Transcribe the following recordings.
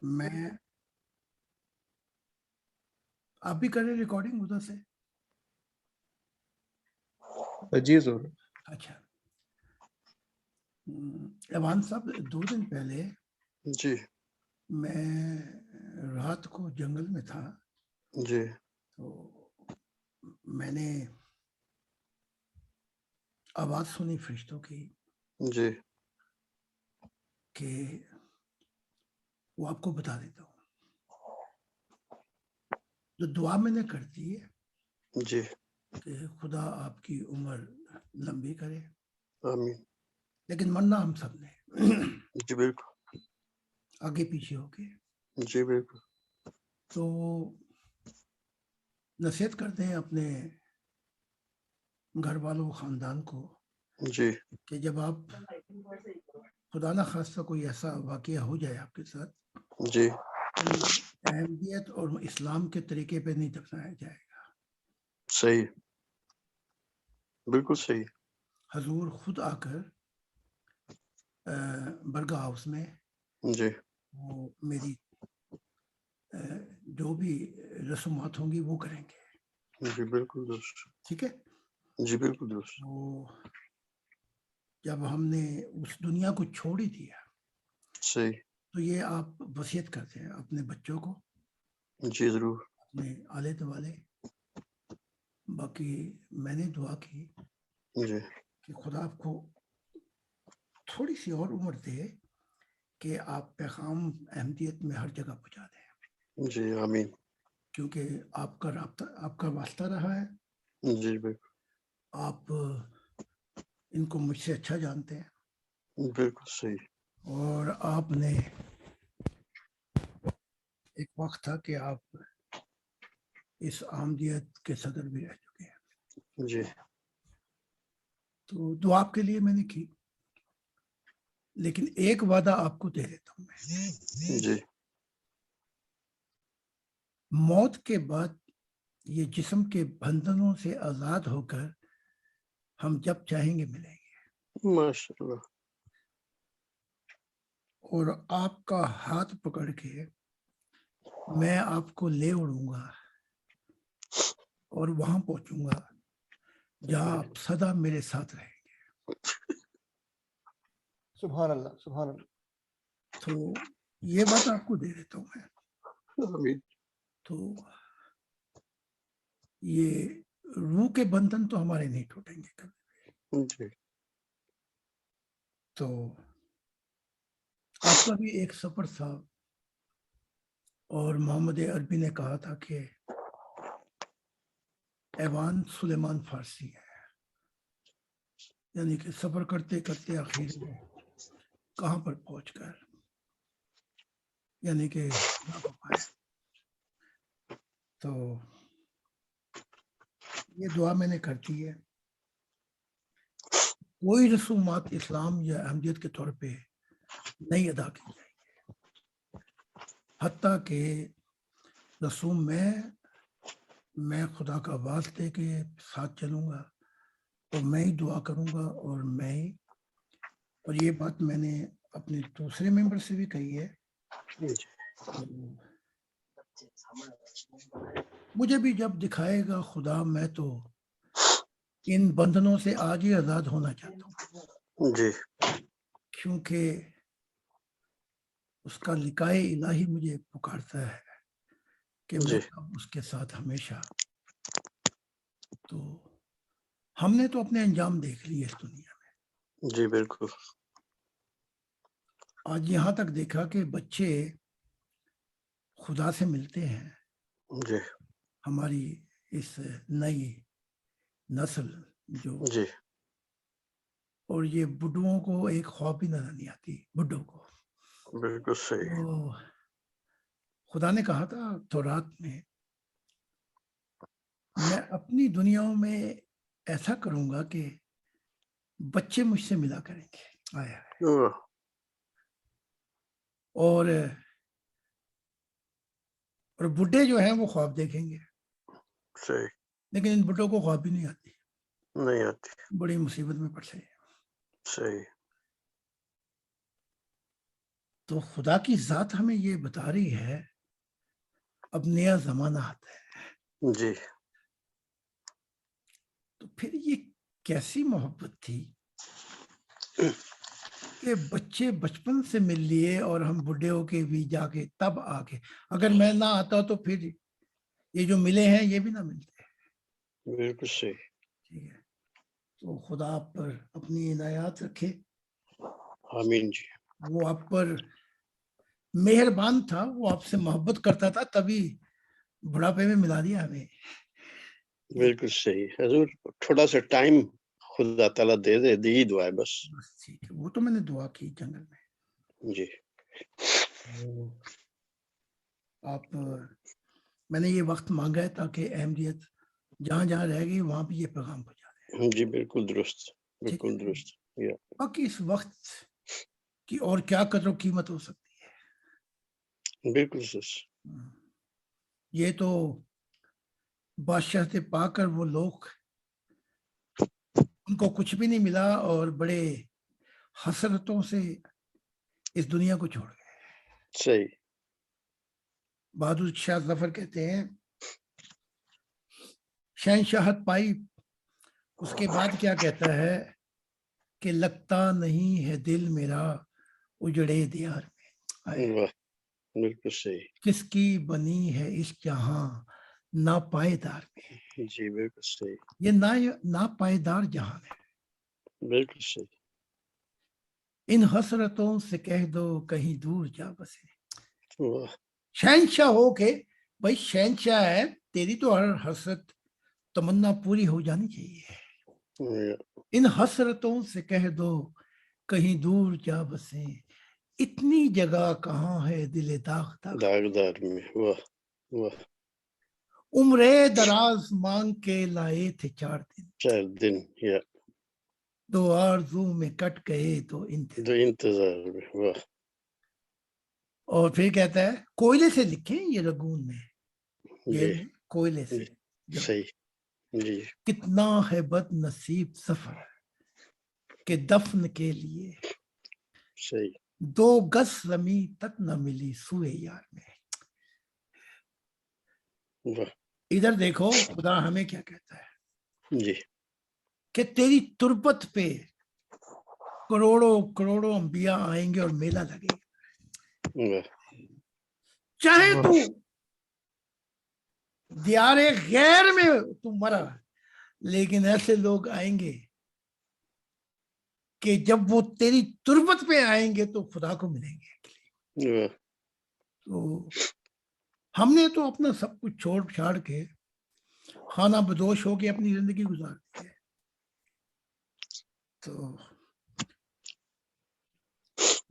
میں آپ بھی کریں ریکارڈنگ ادھر سے؟ جی ضرور. اچھا ایوان صاحب 2 دن پہلے جی میں رات کو جنگل میں تھا جی تو میں نے آواز سنی فرشتوں کی جی کہ وہ آپ کو بتا دیتا ہوں. جو دعا میں نے کر دی ہے جی کہ خدا آپ کی عمر لمبی کرے، آمین. لیکن مرنا ہم سب نے جی بالکل. آگے پیچھے ہو کے. جی بالکل. تو نصیحت کرتے ہیں اپنے گھر والوں خاندان کو جی کہ جب آپ خدا نہ خواستہ کوئی ایسا واقعہ ہو جائے آپ کے ساتھ جی تو احمدیت اور اسلام کے طریقے پہ نہیں دفنایا جائے گا. صحیح، بالکل صحیح. حضور خود آ کر برگاہ ہاؤس میں جی وہ میری جو بھی رسومات ہوں گی وہ کریں گے. جی بالکل درست. ٹھیک ہے. جی بالکل درست. تو جب ہم نے اس دنیا کو چھوڑ ہی دیا صحیح. تو یہ آپ وصیت کرتے ہیں اپنے بچوں کو، جی ضرور. اپنے آلے دوالے. باقی میں نے دعا کی جی کہ خدا آپ کو تھوڑی سی اور عمر دے کہ آپ پیغام احمدیت میں ہر جگہ پہنچا دیں، جی آمین. کیونکہ آپ کا رابطہ، آپ کا واسطہ رہا ہے. جی بالکل. آپ ان کو مجھ سے اچھا جانتے ہیں بالکل صحیح. اور آپ نے ایک وقت تھا کہ آپ اس احمدیت کے صدر بھی رہ چکے ہیں. جی تو دعا آپ کے لیے میں نے کی، لیکن ایک وعدہ آپ کو دے دیتا ہوں میں. جی موت کے بعد یہ جسم کے بندھنوں سے آزاد ہو کر ہم جب چاہیں گے ملیں گے، ماشاء اللہ. اور آپ کا ہاتھ پکڑ کے میں آپ کو لے اڑوں گا اور وہاں پہنچوں گا جہاں آپ سدا میرے ساتھ رہیں گے. سبحان اللہ سبحان اللہ. تو یہ بات آپ کو دے دیتا ہوں میں. آمین. تو یہ روح کے بندھن تو ہمارے نہیں ٹوٹیں گے کبھی. جی تو آپ کا بھی ایک سفر تھا اور محمد عربی نے کہا تھا کہ ایوان سلیمان فارسی ہے، یعنی کہ سفر کرتے کرتے آخر میں کہاں پر پہنچ کر یعنی کہ خدا کو پائے. تو یہ دعا میں نے کرتی ہے. کوئی رسومات اسلام یا احمدیت کے طور پہ نہیں ادا کی جائیں گے، حتیٰ کہ رسوم میں خدا کا واسطے کے ساتھ چلوں گا اور میں ہی دعا کروں گا اور میں ہی. اور یہ بات میں نے اپنے دوسرے ممبر سے بھی کہی ہے. مجھے بھی جب دکھائے گا خدا میں تو ان بندھنوں سے آج ہی آزاد ہونا چاہتا ہوں، جی کیونکہ اس کا لقائے الہی مجھے پکارتا ہے کہ میں جی اب اس کے ساتھ ہمیشہ. تو ہم نے تو اپنے انجام دیکھ لیے اس دنیا میں. جی بالکل. آج یہاں تک دیکھا کہ بچے خدا سے ملتے ہیں، جی ہماری اس نئی نسل جو، جی اور یہ بڈھوں کو ایک خواب بھی نظر نہیں آتی بڈھوں کو. بالکل صحیح. تو خدا نے کہا تھا تورات میں اپنی دنیاؤں میں ایسا کروں گا کہ بچے مجھ سے ملا کریں گے. آیا اور بڈھے جو ہیں وہ خواب دیکھیں گے، صحیح. لیکن ان بڈھوں کو خواب بھی نہیں آتی، نہیں آتی. بڑی مصیبت میں پڑ سے. صحیح. تو خدا کی ذات ہمیں یہ بتا رہی ہے اب نیا زمانہ آتا ہے، جی تو پھر یہ کیسی محبت تھی کہ بچے بچپن سے مل لیے اور ہم بڈھے ہو کے بھی جا کے تب آ کے، اگر میں نہ آتا تو پھر یہ جو ملے ہیں یہ بھی نہ ملتے. بالکل صحیح. ٹھیک ہے، تو خدا آپ پر اپنی عنایات رکھے. آمین جی. وہ آپ پر مہربان تھا، وہ آپ سے محبت کرتا تھا، تبھی بڑھاپے میں ملا دیا ہمیں. بالکل صحیح حضور. تھوڑا سا ٹائم خدا تعالیٰ دے دے، دی دعا ہے بس. بس ٹھیک ہے، وہ تو میں نے دعا کی جنگل میں. جی آپ میں نے یہ وقت مانگا ہے تاکہ احمدیت جہاں جہاں رہ گئی وہاں بھی یہ پیغام پہنچا دے. جی بالکل درست، ٹھیک ہے، بالکل درست. باقی اس وقت کی اور کیا قدر و قیمت ہو سکتی ہے. بالکل درست. یہ تو بادشاہ سے پا کر وہ لوگ ان کو کچھ بھی نہیں ملا اور بڑے حسرتوں سے اس دنیا کو چھوڑ گئے. صحیح. بہادر شاہ ظفر کہتے ہیں شہنشاہت پائی، اس کے بعد کیا کہتا ہے کہ لگتا نہیں ہے دل میرا اجڑے دیار میں. واہ بالکل صحیح. کس کی بنی ہے اس جہاں ناپائیدار میں. جی بالکل صحیح. یہ ناپائیدار جہان ہے. بالکل صحیح. ان حسرتوں سے کہہ دو کہیں دور جا بسے. واہ. شہنشاہ ہو کے، بھائی شہنشاہ ہے، تیری تو ہر حسرت تمنا پوری ہو جانی چاہیے. ان حسرتوں سے کہہ دو کہیں دور جا بسے، اتنی جگہ کہاں ہے دل داغدار میں. واہ واہ. عمرے دراز مانگ کے لائے تھے 4 دن، 4 دن یا دو آرزو میں کٹ گئے تو دو انتظار میں. واہ. اور پھر کہتا ہے کوئلے سے لکھیں یہ رگون میں، جی کوئلے سے. صحیح. جی کتنا ہے بد نصیب سفر کہ دفن کے لیے صحیح. 2 گز زمیں تک نہ ملی سوئے یار میں. واہ. ادھر دیکھو خدا ہمیں کیا کہتا ہے جی کہ تیری تربت پہ کروڑوں کروڑوں انبیاء آئیں گے اور میلہ لگے گا. واہ. چاہے تو دیار غیر میں تو مرا، لیکن ایسے لوگ آئیں گے کہ جب وہ تیری تربت پہ آئیں گے تو خدا کو ملیں گے. واہ. تو ہم نے تو اپنا سب کچھ چھوڑ چھاڑ کے خانہ بدوش ہو کے اپنی زندگی گزار دی ہے. تو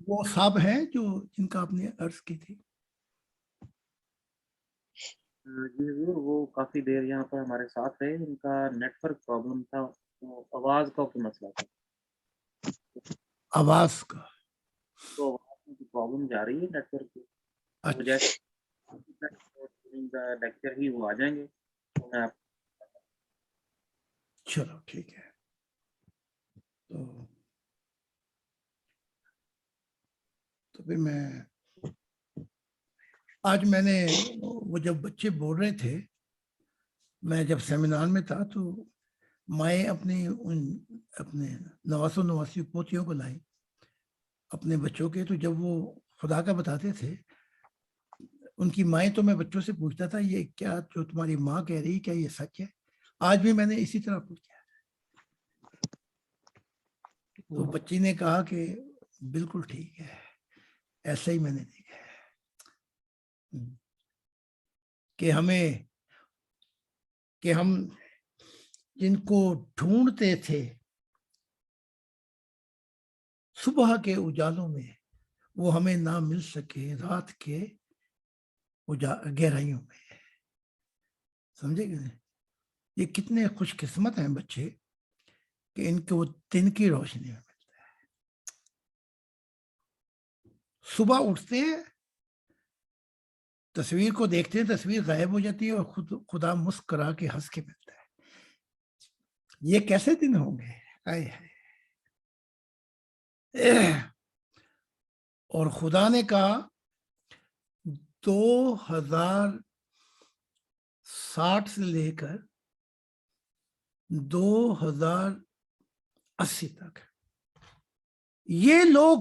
وہ صاحب ہیں جو جن کا آپ نے عرض کی تھی. جی حضور، وہ کافی دیر یہاں پر ہمارے ساتھ رہے، ان کا نیٹ ورک پرابلم تھا، تو آواز کا کوئی مسئلہ تھا، آواز کا تو آواز کی پرابلم جا رہی ہے نیٹ ورک کی. تو جیسے لیکچر ہی وہ آ جائیں گے تو میں آپ. چلو ٹھیک ہے. تو پھر میں آج میں نے وہ جب بچے بول رہے تھے، میں جب سیمینار میں تھا تو مائیں اپنے نواسوں نواسی پوتیوں کو لائیں اپنے بچوں کے. تو جب وہ خدا کا بتاتے تھے ان کی مائیں، تو میں بچوں سے پوچھتا تھا یہ کیا جو تمہاری ماں کہہ رہی کیا یہ سچ ہے؟ آج بھی میں نے اسی طرح پوچھا. تو بچی نے کہا کہ بالکل ٹھیک ہے، ایسا ہی میں نے دیکھا ہے کہ ہم جن کو ڈھونڈتے تھے صبح کے اجالوں میں وہ ہمیں نہ مل سکے رات کے گہرائیوں میں. سمجھے کہ نہیں؟ یہ کتنے خوش قسمت ہیں بچے کہ ان کو دن کی روشنی میں ملتا ہے. صبح اٹھتے ہیں، تصویر کو دیکھتے ہیں، تصویر غائب ہو جاتی ہے اور خدا مسکرا کے ہنس کے ملتا ہے. یہ کیسے دن ہوں گے؟ اور خدا نے کہا 2060 سے لے کر 2080 تک یہ لوگ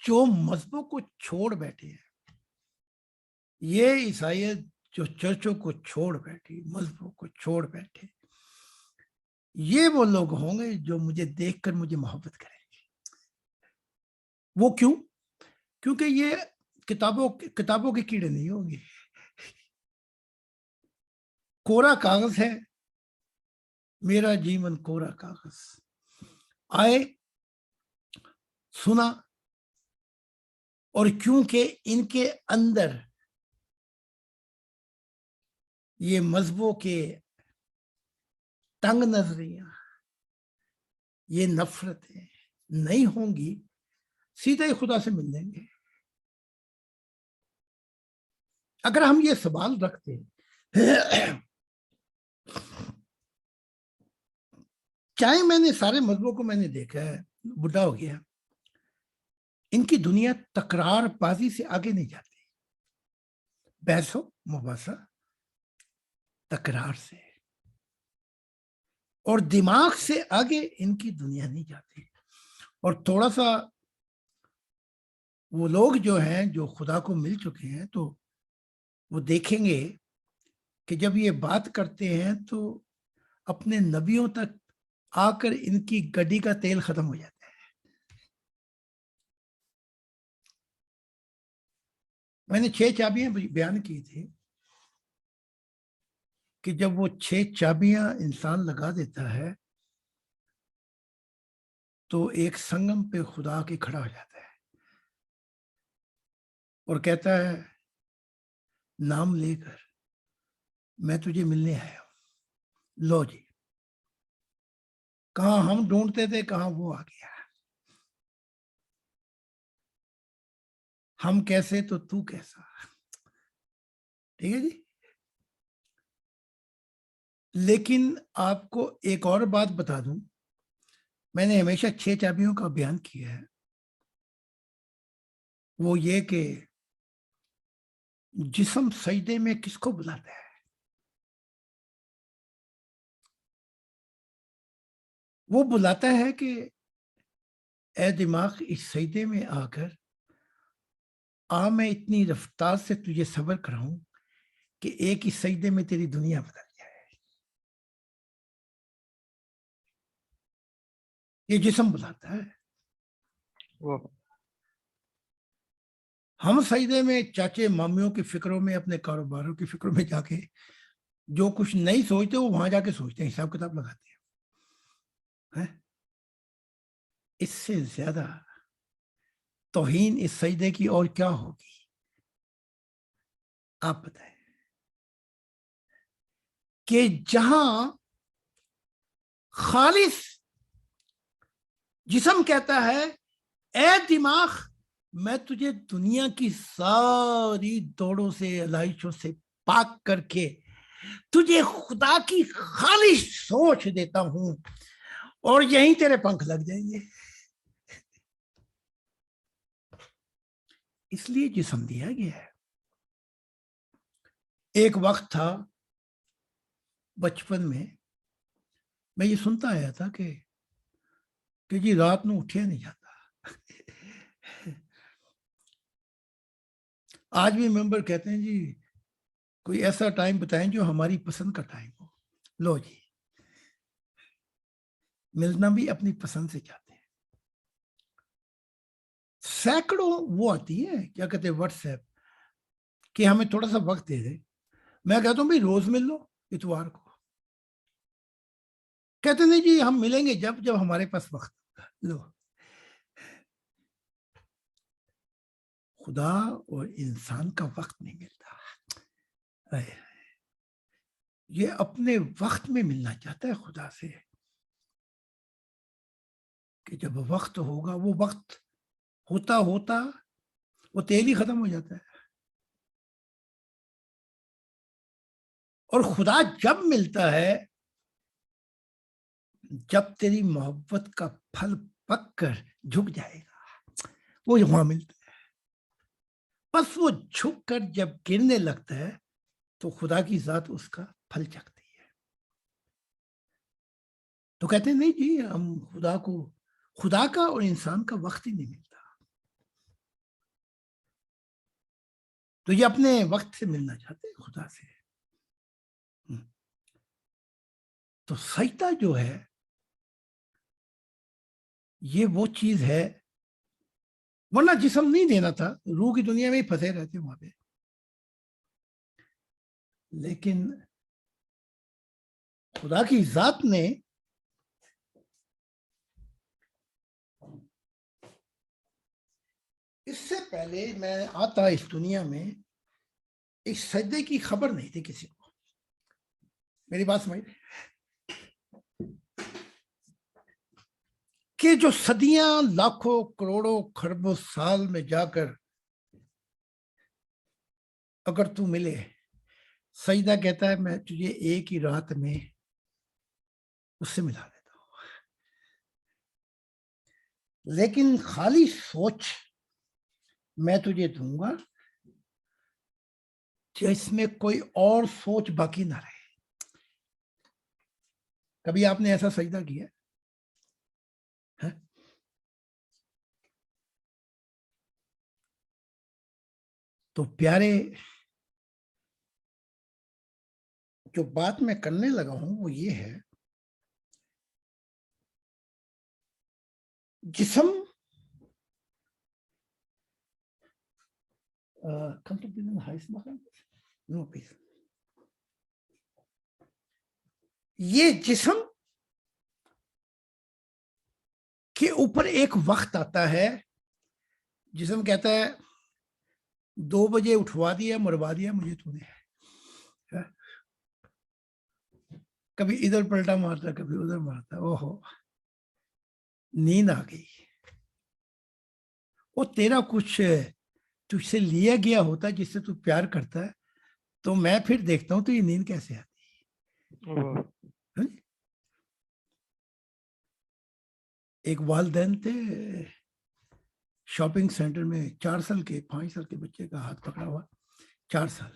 جو مذہبوں کو چھوڑ بیٹھے ہیں، یہ عیسائیت جو چرچوں کو چھوڑ بیٹھی، مذہبوں کو چھوڑ بیٹھے، یہ وہ لوگ ہوں گے جو مجھے دیکھ کر مجھے محبت کریں گے۔ وہ کیوں؟ کیونکہ یہ کتابوں کے کیڑے نہیں ہوں گے، کورا کاغذ ہے، میرا جیون کورا کاغذ۔ آئے، سنا، اور کیونکہ ان کے اندر یہ مذہبوں کے تنگ نظریاں، یہ نفرتیں نہیں ہوں گی، سیدھا ہی خدا سے مل لیں گے۔ اگر ہم یہ سوال رکھتے چاہے میں نے سارے مذہبوں کو میں نے دیکھا ہے، بڈھا ہو گیا، ان کی دنیا تکرار بازی سے آگے نہیں جاتی، بحث و مباحثہ تکرار سے، اور دماغ سے آگے ان کی دنیا نہیں جاتی۔ اور تھوڑا سا وہ لوگ جو ہیں جو خدا کو مل چکے ہیں تو وہ دیکھیں گے کہ جب یہ بات کرتے ہیں تو اپنے نبیوں تک آ کر ان کی گڈی کا تیل ختم ہو جاتا ہے۔ میں نے 6 چابیاں بیان کی تھی کہ جب وہ 6 چابیاں انسان لگا دیتا ہے تو ایک سنگم پہ خدا کے کھڑا ہو جاتا ہے اور کہتا ہے نام لے کر میں تجھے ملنے آیا ہوں، لو جی، کہاں ہم ڈھونڈتے تھے کہاں وہ آ گیا، ہم کیسے تو تو کیسا۔ ٹھیک ہے جی۔ لیکن آپ کو ایک اور بات بتا دوں، میں نے ہمیشہ 6 چابیوں کا بیان کیا ہے، وہ یہ کہ جسم سجدے میں کس کو بلاتا ہے؟ وہ بلاتا ہے کہ اے دماغ اس سجدے میں آ کر میں اتنی رفتار سے تجھے صبر کراؤں کہ ایک ہی سجدے میں تیری دنیا بدل جائے۔ یہ جسم بلاتا ہے۔ ہم سجدے میں چاچے مامیوں کی فکروں میں، اپنے کاروباروں کی فکروں میں جا کے جو کچھ نہیں سوچتے وہ وہاں جا کے سوچتے ہیں، حساب کتاب لگاتے ہیں۔ اس سے زیادہ توہین اس سجدے کی اور کیا ہوگی؟ آپ بتائیں کہ جہاں خالص جسم کہتا ہے اے دماغ میں تجھے دنیا کی ساری دوڑوں سے، علائشوں سے پاک کر کے تجھے خدا کی خالص سوچ دیتا ہوں اور یہیں تیرے پنکھ لگ جائیں گے۔ اس لیے جسم دیا گیا ہے۔ ایک وقت تھا بچپن میں یہ سنتا آیا تھا کہ جی رات میں اٹھیا نہیں جاتا۔ آج بھی ممبر کہتے ہیں جی کوئی ایسا ٹائم بتائیں جو ہماری پسند کا ٹائم ہو۔ لو جی، ملنا بھی اپنی پسند سے چاہتے ہیں۔ سینکڑوں وہ آتی ہیں کیا کہتے ہیں واٹس ایپ کہ ہمیں تھوڑا سا وقت دے دیں، میں کہتا ہوں بھائی روز مل لو اتوار کو، کہتے نہیں جی ہم ملیں گے جب ہمارے پاس وقت ہوگا۔ لو، خدا اور انسان کا وقت نہیں ملتا، یہ اپنے وقت میں ملنا چاہتا ہے خدا سے، کہ جب وقت ہوگا، وہ وقت ہوتا وہ تیل ہی ختم ہو جاتا ہے۔ اور خدا جب ملتا ہے جب تیری محبت کا پھل پک کر جھک جائے گا، وہ وہاں ملتا ہے۔ بس وہ جھک کر جب گرنے لگتا ہے تو خدا کی ذات اس کا پھل چکتی ہے. تو کہتے ہیں نہیں جی ہم خدا کا اور انسان کا وقت ہی نہیں ملتا. تو یہ اپنے وقت سے ملنا چاہتے ہیں خدا سے. تو سجدہ جو ہے یہ وہ چیز ہے، ورنہ جسم نہیں دینا تھا، روح کی دنیا میں ہی پھنسے رہتے وہاں پہ. لیکن خدا کی ذات نے اس سے پہلے میں آتا اس دنیا میں ایک سجدے کی خبر نہیں تھی کسی کو. میری بات سمجھ کہ جو صدیاں لاکھوں کروڑوں خربوں سال میں جا کر اگر تو ملے، سجدہ کہتا ہے میں تجھے ایک ہی رات میں اس سے ملا دیتا ہوں. لیکن خالی سوچ میں تجھے دوں گا جس میں کوئی اور سوچ باقی نہ رہے. کبھی آپ نے ایسا سجدہ کیا؟ تو پیارے جو بات میں کرنے لگا ہوں وہ یہ ہے، جسم یہ جسم کے اوپر ایک وقت آتا ہے، جسم کہتا ہے 2 بجے اٹھوا دیا مروا دیا مجھے تو نے. کبھی ادھر پلٹا مارتا کبھی ادھر مارتا، اوہو نیند آ گئی. وہ تیرا کچھ تجھ سے لیا گیا ہوتا جس سے تو پیار کرتا ہے تو میں پھر دیکھتا ہوں تو یہ نیند کیسے آتی. ایک والدین تھے شاپنگ سینٹر میں 4 سال کے 5 سال کے بچے کا ہاتھ پکڑا ہوا 4 سال.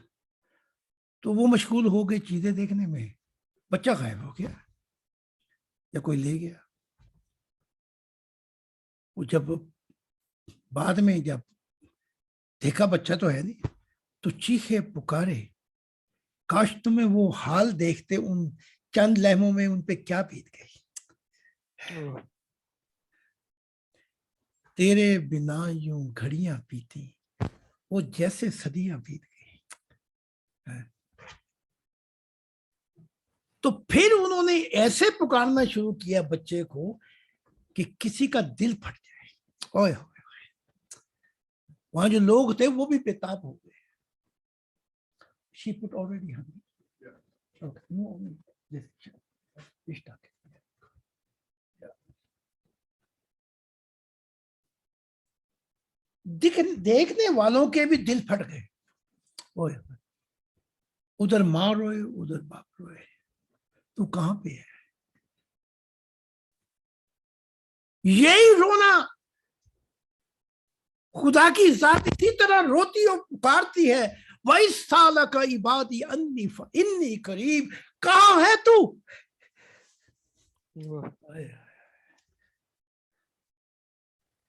تو وہ مشغول ہو گئے چیزیں دیکھنے میں، بچہ غائب ہو گیا یا کوئی لے گیا. وہ جب بعد میں جب دیکھا بچہ تو ہے نہیں تو چیخے پکارے، کاش تمہیں وہ حال دیکھتے ان چند لمحوں میں ان پہ کیا بیت گئی. تیرے بنا یوں گھڑیاں پیتی وہ جیسے صدیاں بیت گئی. تو پھر انہوں نے ایسے پکارنا شروع کیا بچے کو کہ کسی کا دل پھٹ جائے. اوئے ہوئے وہاں جو لوگ تھے وہ بھی بےتاب ہو گئے. She put already honey. Okay. No, this stuck. دیکھنے والوں کے بھی دل پھٹ گئے. ادھر ماں روئے ادھر باپ روئے، تو کہاں پہ ہے؟ یہی رونا خدا کی ذات اسی طرح روتی اور پکارتی ہے. وَإِذْ سَأَلَكَ عِبَادِي عَنِّي فَإِنِّي قَرِيبٌ. کہاں ہے تو؟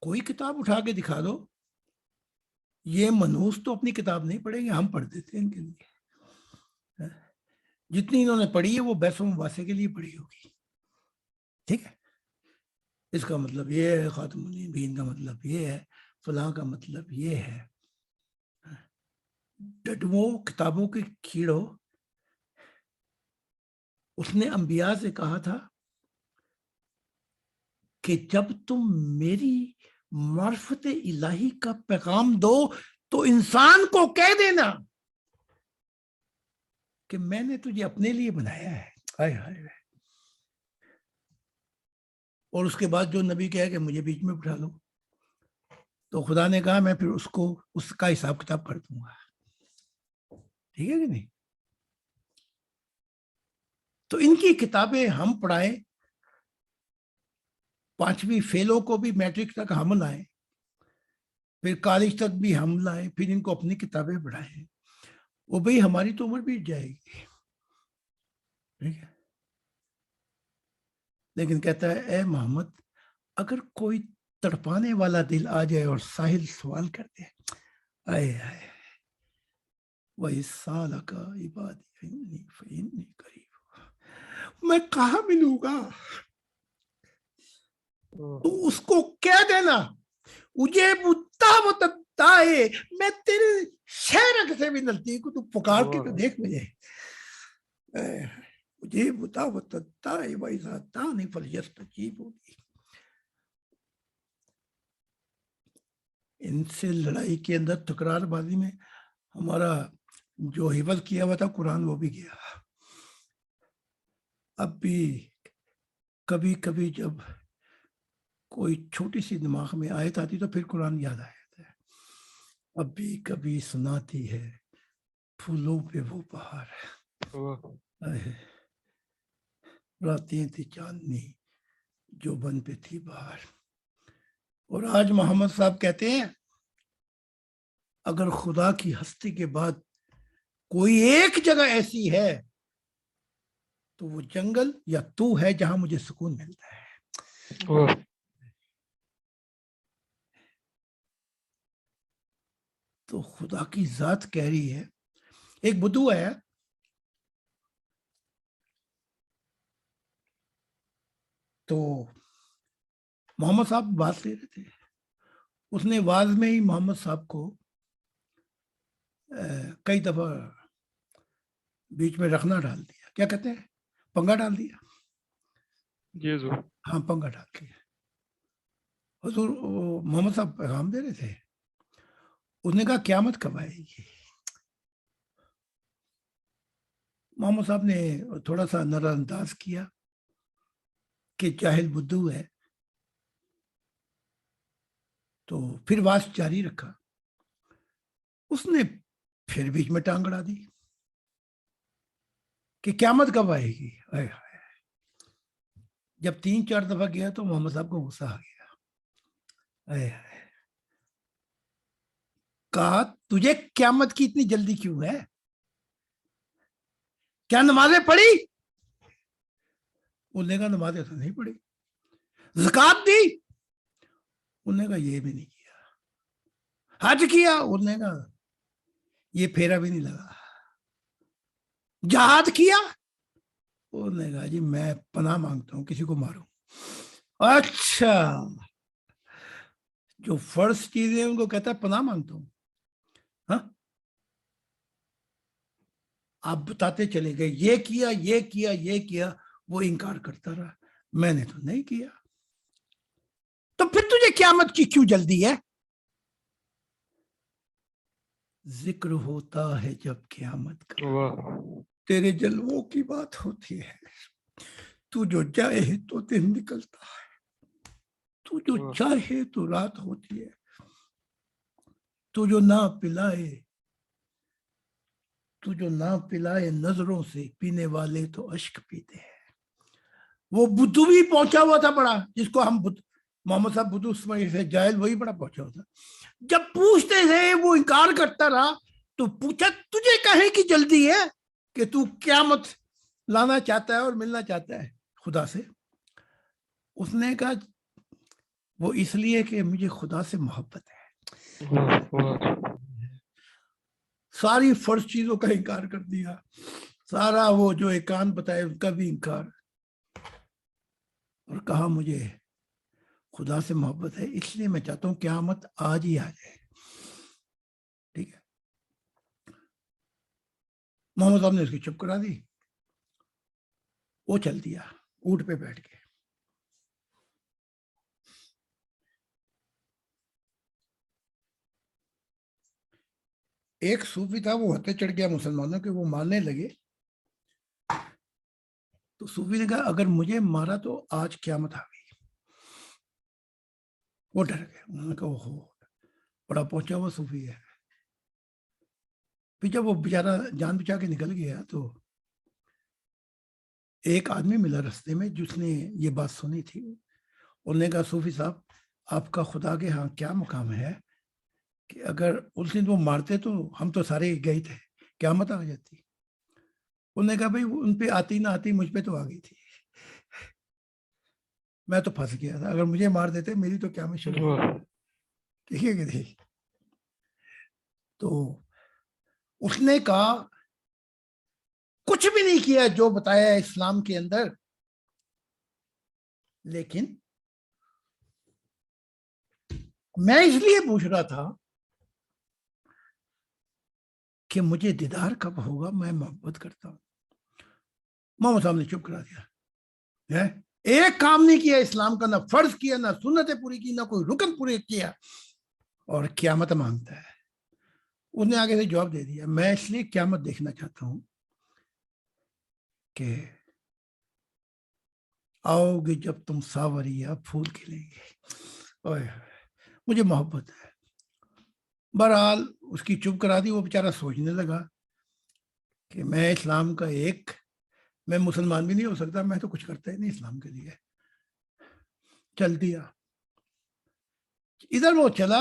کوئی کتاب اٹھا کے دکھا دو. یہ منحوس تو اپنی کتاب نہیں پڑھیں گے، ہم پڑھ دیتے ہیں ان کے لیے. جتنی انہوں نے پڑھی ہے وہ بحث و مباحثے کے لیے پڑھی ہوگی. ٹھیک ہے، اس کا مطلب یہ ہے، خاتم النبیین کا مطلب یہ ہے، فلاں کا مطلب یہ ہے. ڈڈووں کتابوں کے کیڑوں، اس نے انبیاء سے کہا تھا کہ جب تم میری معرفت الہی کا پیغام دو تو انسان کو کہہ دینا کہ میں نے تجھے اپنے لیے بنایا ہے. ہائے ہائے. اور اس کے بعد جو نبی کہا کہ مجھے بیچ میں بٹھا دو، تو خدا نے کہا میں پھر اس کا حساب کتاب کر دوں گا. ٹھیک ہے کہ نہیں؟ تو ان کی کتابیں ہم پڑھائیں، 5ویں فیلوں کو بھی میٹرک تک ہم لائیں، پھر کالج تک بھی ہم لائے، پھر ان کو اپنی کتابیں پڑھائیں. وہ بھئی ہماری تو عمر بیت جائے گی، ٹھیک ہے. لیکن کہتا ہے اے محمد اگر کوئی تڑپانے والا دل آ جائے اور ساحل سوال کر دے، آئے آئے وَإِسَّالَكَ عِبَادِي عِنِّي فَإِنِّي قَرِيبٌ، میں کہاں ملوں گا؟ تو اس کو کہہ دینا اجیب الدعوۃ الداعی، میں تیرے شہر سے بھی نزدیک ہوں، تو پکار کے تو دیکھ مجھے. اجیب دعوۃ الداعی وَإِذَا دَعَانِ فَلْيَسْتَجِیبُوا لِی. ان سے لڑائی کے اندر تکرار بازی میں ہمارا جو حفظ کیا ہوا تھا قرآن وہ بھی گیا. اب بھی کبھی کبھی جب کوئی چھوٹی سی دماغ میں آیت آتی تو پھر قرآن یاد آ جاتا ہے. اب بھی کبھی سناتی ہے پھولوں پہ وہ بہار، راتیں تھی چاندنی جو بن پہ تھی بہار. اور آج محمد صاحب کہتے ہیں اگر خدا کی ہستی کے بعد کوئی ایک جگہ ایسی ہے تو وہ جنگل یا تو ہے جہاں مجھے سکون ملتا ہے. تو خدا کی ذات کہہ رہی ہے. ایک بدو ہے، تو محمد صاحب بات لے رہے تھے، اس نے واز میں ہی محمد صاحب کو کئی دفعہ بیچ میں رکھنا ڈال دیا، کیا کہتے ہیں، پنگا ڈال دیا. ہاں پنگا ڈال دیا. حضور محمد صاحب پیغام دے رہے تھے، اس نے کہا قیامت کب آئے گی؟ محمد صاحب نے تھوڑا سا نظر انداز کیا کہ جاہل بدو ہے، تو پھر واز جاری رکھا. اس نے پھر بیچ میں ٹانگ اڑا دی کہ قیامت کب آئے گی. جب 3-4 دفعہ گیا تو محمد صاحب کو غصہ آ گیا. کہا تجھے قیامت کی اتنی جلدی کیوں ہے؟ کیا نمازیں پڑھی؟ انہوں نے کہا نمازیں تو نہیں پڑھی. زکوٰۃ دی؟ انہوں نے کہا یہ بھی نہیں کیا. حج کیا؟ انہوں نے کہا یہ پھیرا بھی نہیں لگا. جہاد کیا؟ انہوں نے کہا جی میں پناہ مانگتا ہوں کسی کو ماروں. اچھا، جو فرض چیزیں ان کو کہتا ہے پناہ مانگتا ہوں. ہاں آپ بتاتے چلے گئے یہ کیا یہ کیا یہ کیا، وہ انکار کرتا رہا، میں نے تو نہیں کیا. تو پھر تجھے قیامت کی کیوں جلدی ہے؟ ذکر ہوتا ہے جب قیامت کا، تیرے جلووں کی بات ہوتی ہے. تو جو جائے تو دن نکلتا ہے، تو جو چاہے تو رات ہوتی ہے، تو جو نہ پلائے نظروں سے پینے والے تو اشک پیتے ہیں. وہ بدو بھی پہنچا ہوا تھا بڑا، جس کو ہم محمد صاحب بدو سمجھ سے جاہل، وہی بڑا پہنچا ہوا تھا. جب پوچھتے تھے وہ انکار کرتا رہا، تو پوچھا تجھے کہے کی جلدی ہے کہ تو قیامت لانا چاہتا ہے اور ملنا چاہتا ہے خدا سے؟ اس نے کہا وہ اس لیے کہ مجھے خدا سے محبت ہے. ساری فرض چیزوں کا انکار کر دیا، سارا وہ جو ایکان بتائے اس کا بھی انکار، اور کہا مجھے خدا سے محبت ہے، اس لیے میں چاہتا ہوں قیامت آج ہی آ جائے. ٹھیک ہے، محمد صاحب نے اس کی چپ کرا دی. وہ چل دیا اونٹ پہ بیٹھ کے. ایک صوفی تھا، وہ ہتھے چڑھ گیا مسلمانوں کے، وہ مارنے لگے. تو صوفی نے کہا اگر مجھے مارا تو آج قیامت آ گئی. وہ ڈر گئے. انہوں نے کہا اوہو بڑا پہنچا ہوا صوفی ہے. پھر جب وہ بیچارہ جان بچا کے نکل گیا تو ایک آدمی ملا رستے میں جس نے یہ بات سنی تھی. انہوں نے کہا صوفی صاحب آپ کا خدا کے ہاں کیا مقام ہے کہ اگر اس دن وہ مارتے تو ہم تو سارے گئے تھے, قیامت آ جاتی. انہوں نے کہا بھائی ان پہ آتی نہ آتی, مجھ پہ تو آ گئی تھی, میں تو پھنس گیا تھا, اگر مجھے مار دیتے میری تو قیامت شروع ہو. ٹھیک ہے کہ نہیں؟ تو اس نے کہا کچھ بھی نہیں کیا جو بتایا ہے اسلام کے اندر, لیکن میں اس لیے پوچھ رہا تھا کہ مجھے دیدار کب ہوگا, میں محبت کرتا ہوں. محمد صاحب نے چپ کرا دیا, ایک کام نہیں کیا اسلام کا, نہ فرض کیا, نہ سنتیں پوری کی, نہ کوئی رکن پورے کیا, اور قیامت مانگتا ہے. اس نے آگے سے جواب دے دیا, میں اس لیے قیامت دیکھنا چاہتا ہوں کہ آؤ گے جب تم ساوریا پھول کھلیں گے. مجھے محبت ہے. بہرحال اس کی چپ کرا دی. وہ بیچارہ سوچنے لگا کہ میں اسلام کا میں مسلمان بھی نہیں ہو سکتا, میں تو کچھ کرتا ہی نہیں اسلام کے لیے. چل دیا. ادھر وہ چلا,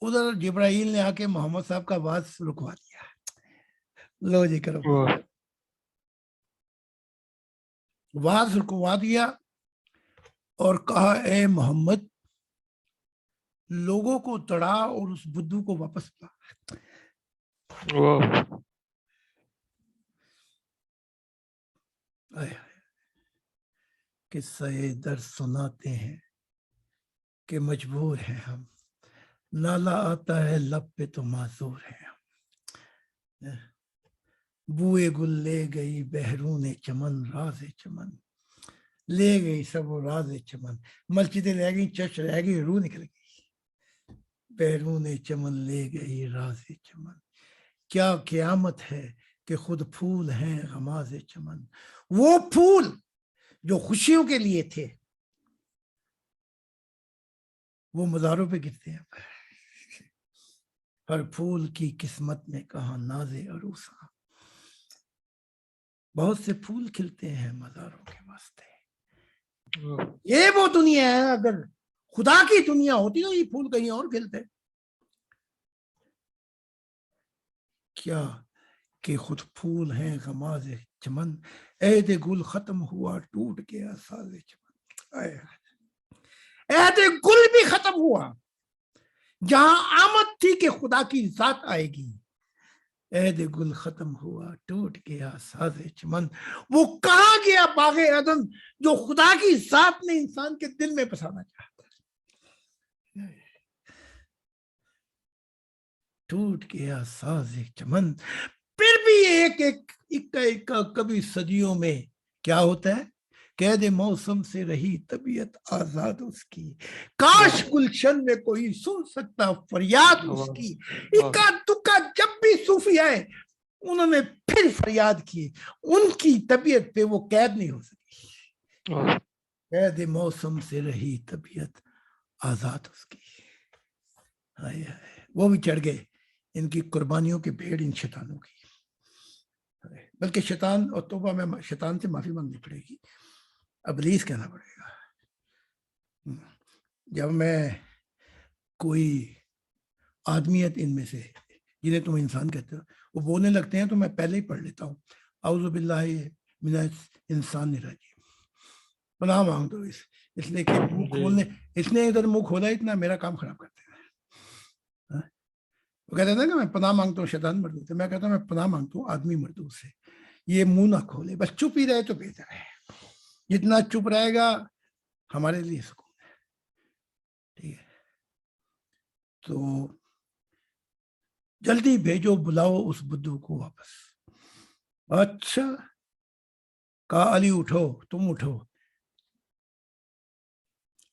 ادھر جبرائیل نے آ کے محمد صاحب کا آواز رکوا دیا. لو جی کرو, آواز رکوا دیا اور کہا اے محمد لوگوں کو تڑا اور اس بدھو کو واپس لا. قصہ در سناتے ہیں کہ مجبور ہیں ہم, نالا آتا ہے لب پہ تو معذور ہیں ہم. بوئے گل لے گئی بہرون چمن راز چمن, لے گئی سب وہ راز چمن. مسجدیں رہ گئی, چرچ رہ گئی, روح نکل گئی. بہرون چمن لے گئی راز چمن. کیا قیامت ہے کہ خود پھول ہیں غماز چمن. وہ پھول جو خوشیوں کے لیے تھے وہ مزاروں پہ گرتے ہیں. ہر پھول کی قسمت میں کہاں ناز عروسا. بہت سے پھول کھلتے ہیں مزاروں کے واسطے. یہ وہ دنیا ہے, اگر خدا کی دنیا ہوتی تو یہ پھول کہیں اور کھلتے. کیا کہ خود پھول ہیں غماز چمن, عہد گل ختم ہوا ٹوٹ گیا ساز چمن. عہد گل بھی ختم ہوا, جہاں آمد تھی کہ خدا کی ذات آئے گی. عہد گل ختم ہوا ٹوٹ گیا ساز چمن. وہ کہاں گیا باغ عدن جو خدا کی ذات نے انسان کے دل میں بسانا چاہتا. ٹوٹ گیا ساز چمن. پھر بھی ایک کبھی صدیوں میں کیا ہوتا ہے, قید موسم سے رہی طبیعت آزاد اس کی. کاش گلشن میں کوئی سن سکتا فریاد اس کی. اکا دکا جب بھی صوفی آئے انہوں نے پھر فریاد کی, ان کی طبیعت پہ وہ قید نہیں ہو سکی. قید موسم سے رہی طبیعت آزاد اس کی. وہ بھی چڑھ گئے ان کی قربانیوں کے بھیڑ ان شیطانوں کی. بلکہ شیطان, اور توبہ میں شیطان سے معافی مانگنی پڑے گی, ابلیس کہنا پڑے گا. جب میں کوئی آدمیت ان میں سے جنہیں تم انسان کہتے ہو وہ بولنے لگتے ہیں تو میں پہلے ہی پڑھ لیتا ہوں اعوذ باللہ من الانسان الرجیم, پناہ مانگتا ہوں اس لیے کہ منہ کھولنے, اس نے ادھر منہ کھولا اتنا میرا کام خراب کرتے ہیں. وہ کہتے ہیں کہ میں پناہ مانگتا ہوں شیطان مردود سے, میں کہتا ہوں میں پناہ مانگتا ہوں آدمی مردود سے. یہ منہ نہ کھولے, بس چپ ہی رہے تو بہتر ہے. جتنا چپ رہے گا ہمارے لیے سکون ہے. ٹھیک ہے, تو جلدی بھیجو بلاؤ اس بدھو کو واپس. اچھا کہا علی اٹھو, تم اٹھو.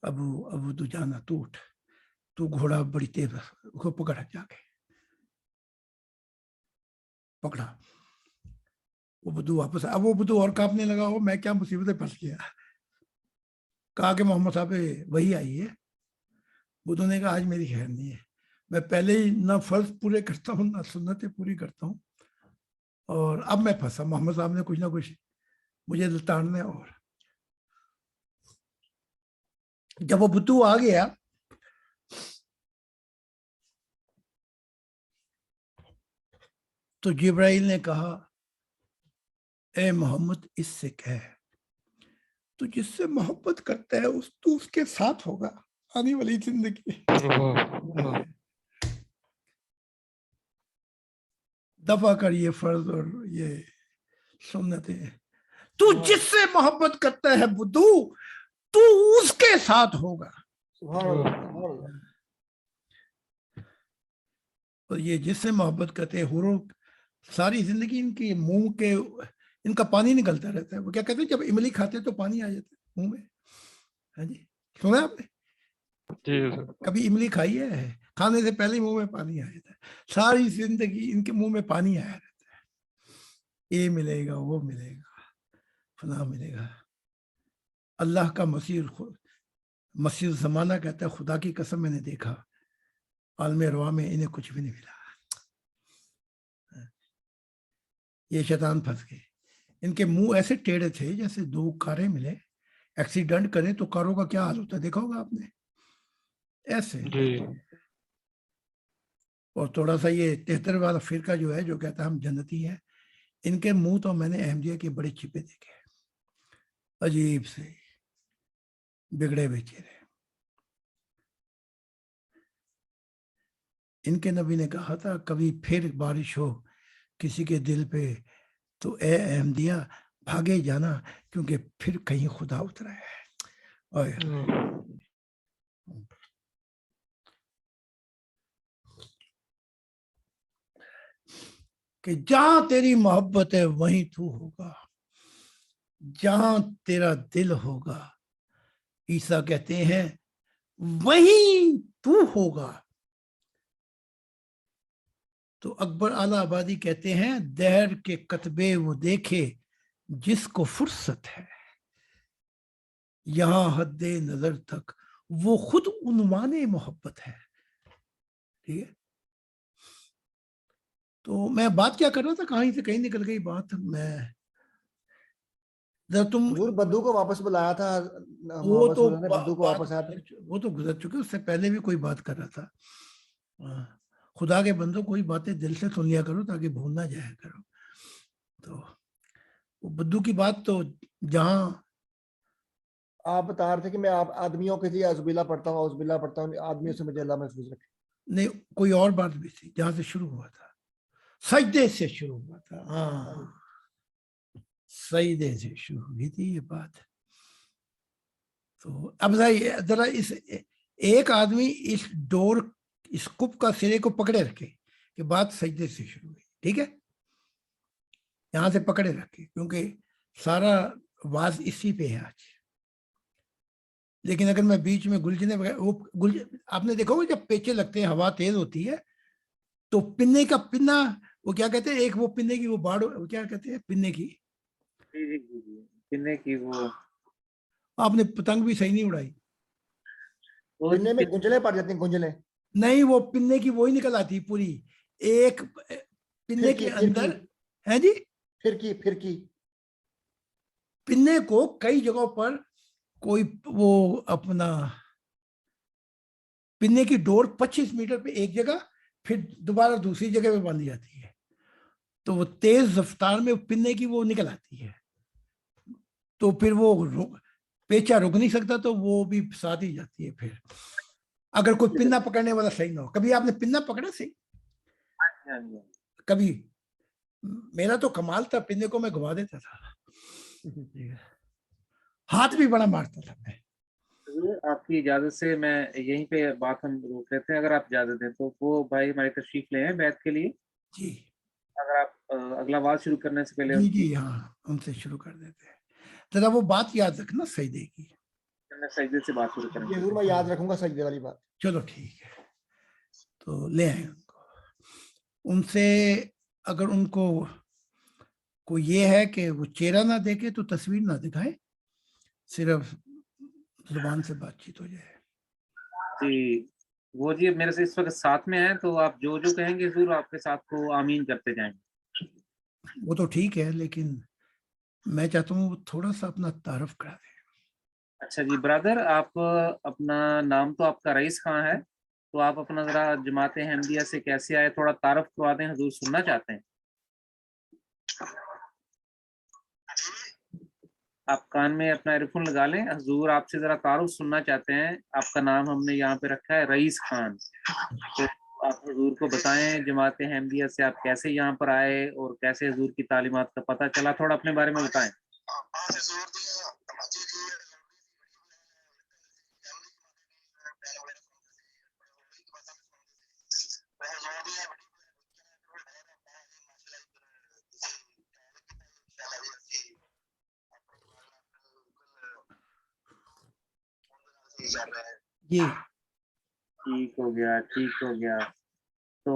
ابو تو جانا, تو اٹھ, تو گھوڑا بڑی تیز کو پکڑا, جا کے پکڑا. وہ بدھو واپس, اب وہ بدھو اور کانپنے لگا, ہو میں کیا مصیبتیں پھنس گیا. کہا کہ محمد صاحب وہی آئی ہے. بدھو نے کہا آج میری خیر نہیں ہے, میں پہلے ہی نہ فرض پورے کرتا ہوں نہ سنتیں پوری کرتا ہوں, اور اب میں پھنسا. محمد صاحب نے کچھ نہ کچھ مجھے لتاڑنا. اور جب وہ بدھو آ گیا تو جبرائیل نے کہا اے محمد اس سے کہہ تو جس سے محبت کرتا ہے تو اس کے ساتھ ہوگا آنے والی زندگی. دفع کر یہ فرض اور یہ سنتیں. تو جس سے محبت کرتا ہے بدو تو اس کے ساتھ ہوگا. اور یہ جس سے محبت کرتے ہیں حوروں ساری زندگی ان کی منہ کے ان کا پانی نکلتا رہتا ہے. وہ کیا کہتے ہیں جب املی کھاتے تو پانی آ جاتا ہے منہ میں. ہاں جی سنا آپ نے کبھی املی کھائی ہے؟ کھانے سے پہلے منہ میں پانی آ جاتا ہے. ساری زندگی ان کے منہ میں پانی آیا رہتا ہے. یہ ملے گا وہ ملے گا فلاں ملے گا. اللہ کا مسیح زمانہ کہتا ہے خدا کی قسم میں نے دیکھا عالم ارواح میں انہیں کچھ بھی نہیں ملا. یہ شیطان پھنس گئے. ان کے منہ ایسے ٹیڑھے تھے جیسے دو کاریں ملے ایکسیڈنٹ کریں تو کاروں کا کیا حال ہوتا ہے دیکھا ہوگا آپ نے ایسے. اور تھوڑا سا یہ 73 والا فرقہ جو ہے جو کہتا ہے ہم جنتی ہیں ان کے منہ تو میں نے احمدیہ کے بڑے چھپے دیکھے عجیب سے بگڑے بیچارے. ان کے نبی نے کہا تھا کبھی پھر بارش ہو کسی کے دل پہ تو اے احمدیہ بھاگے جانا کیونکہ پھر کہیں خدا اترا ہے. کہ جہاں تیری محبت ہے وہیں تو ہوگا جہاں تیرا دل ہوگا. عیسیٰ کہتے ہیں وہیں تو ہوگا. تو اکبر اعلی آبادی کہتے ہیں دہر کے کتبے وہ دیکھے جس کو فرصت ہے یہاں حد نظر تک وہ خود عنوان محبت ہے. ٹھیک ہے تو میں بات کیا کر رہا تھا کہیں سے کہیں نکل گئی بات. میں تم بدو کو واپس بلایا تھا وہ تو بدو کو واپس آیا تھا. وہ تو گزر چکے اس سے پہلے بھی کوئی بات کر رہا تھا. خدا کے بندوں کوئی باتیں دل سے سن لیا کرو تاکہ بھول نہ جایا کرو. تو وہ بدو کی بات تو جہاں آپ بتا رہے تھے کہ میں آپ آدمیوں کے لیے عزبیلا پڑھتا ہوں آدمیوں سے مجھے اللہ محفوظ رکھے. نہیں کوئی اور بات بھی تھی جہاں سے شروع ہوا تھا سجدے سے شروع ہوا تھا. ہاں سجدے سے شروع ہوئی تھی یہ بات. تو اب ذرا اس ایک آدمی اس ڈور اس کپ کا سرے کو پکڑے رکھے کہ بات سجدے سے شروع ہوئی. ٹھیک ہے یہاں سے پکڑے رکھے کیونکہ سارا واز اسی پہ ہے آج. لیکن اگر میں بیچ میں آپ نے دیکھو جب پیچے لگتے ہیں ہوا تیز ہوتی ہے تو پنے کا پنا وہ کیا کہتے ہیں ایک وہ پنے کی وہ باڑ کیا کہتے ہیں پنے کی پنے کی وہ آپ نے پتنگ بھی صحیح نہیں اڑائی. پنے میں گنجلیں پڑ جاتی ہیں گنجلیں نہیں وہ پنے کی وہی نکل آتی پوری ایک پنے کے اندر ہے جی پھرکی پنے کو کئی جگہوں پر کوئی وہ اپنا پنے کی ڈور 25 میٹر پہ ایک جگہ پھر دوبارہ دوسری جگہ پہ باندھی جاتی ہے تو وہ تیز رفتار میں پنے کی وہ نکل آتی ہے تو پھر وہ پیچا رک نہیں سکتا تو وہ بھی ساتھ ہی جاتی ہے. پھر اگر کوئی پنا پکڑنے والا صحیح نہ ہو. کبھی آپ نے پنا پکڑا صحیح کبھی میرا تو کمال تھا پنے کو میں گھما دیتا تھا ہاتھ بھی بڑا مارتا تھا میں. آپ کی اجازت سے میں یہیں پہ بات ہم روک لیتے ہیں اگر آپ اجازت دیں تو. وہ بھائی ہماری تشریف لے ہیں بیعت کے لیے جی اگر آپ اگلا بات شروع کرنے سے پہلے جی ہاں ان سے شروع کر دیتے ہیں. ذرا وہ بات یاد رکھنا سجدے کی. میں سجدے سے بات شروع کریں ضرور میں یاد رکھوں گا سجدے والی بات. چلو ٹھیک ہے تو لے آئیں ان کو. ان سے اگر ان کو یہ ہے کہ وہ چہرہ نہ دیکھے تو تصویر نہ دکھائے صرف زبان سے بات چیت ہو جائے. جی وہ جی میرے سے اس وقت ساتھ میں ہیں تو آپ جو جو کہیں گے ضرور آپ کے ساتھ کو آمین کرتے جائیں. وہ تو ٹھیک ہے لیکن میں چاہتا ہوں وہ تھوڑا سا اپنا تعارف کرا دیں. اچھا جی برادر آپ اپنا نام تو آپ کا رئیس خان ہے تو آپ اپنا ذرا جماعت احمدیہ سے کیسے آئے تھوڑا تعارف کروا دیں حضور سننا چاہتے ہیں. آپ کان میں اپنا ایئر فون لگا لیں. حضور آپ سے ذرا تعارف سننا چاہتے ہیں. آپ کا نام ہم نے یہاں پہ رکھا ہے رئیس خان. تو آپ حضور کو بتائیں جماعت احمدیہ سے آپ کیسے یہاں پر آئے اور کیسے حضور کی تعلیمات کا پتہ چلا. تھوڑا اپنے بارے میں بتائیں. جی ٹھیک ہو گیا ٹھیک ہو گیا. تو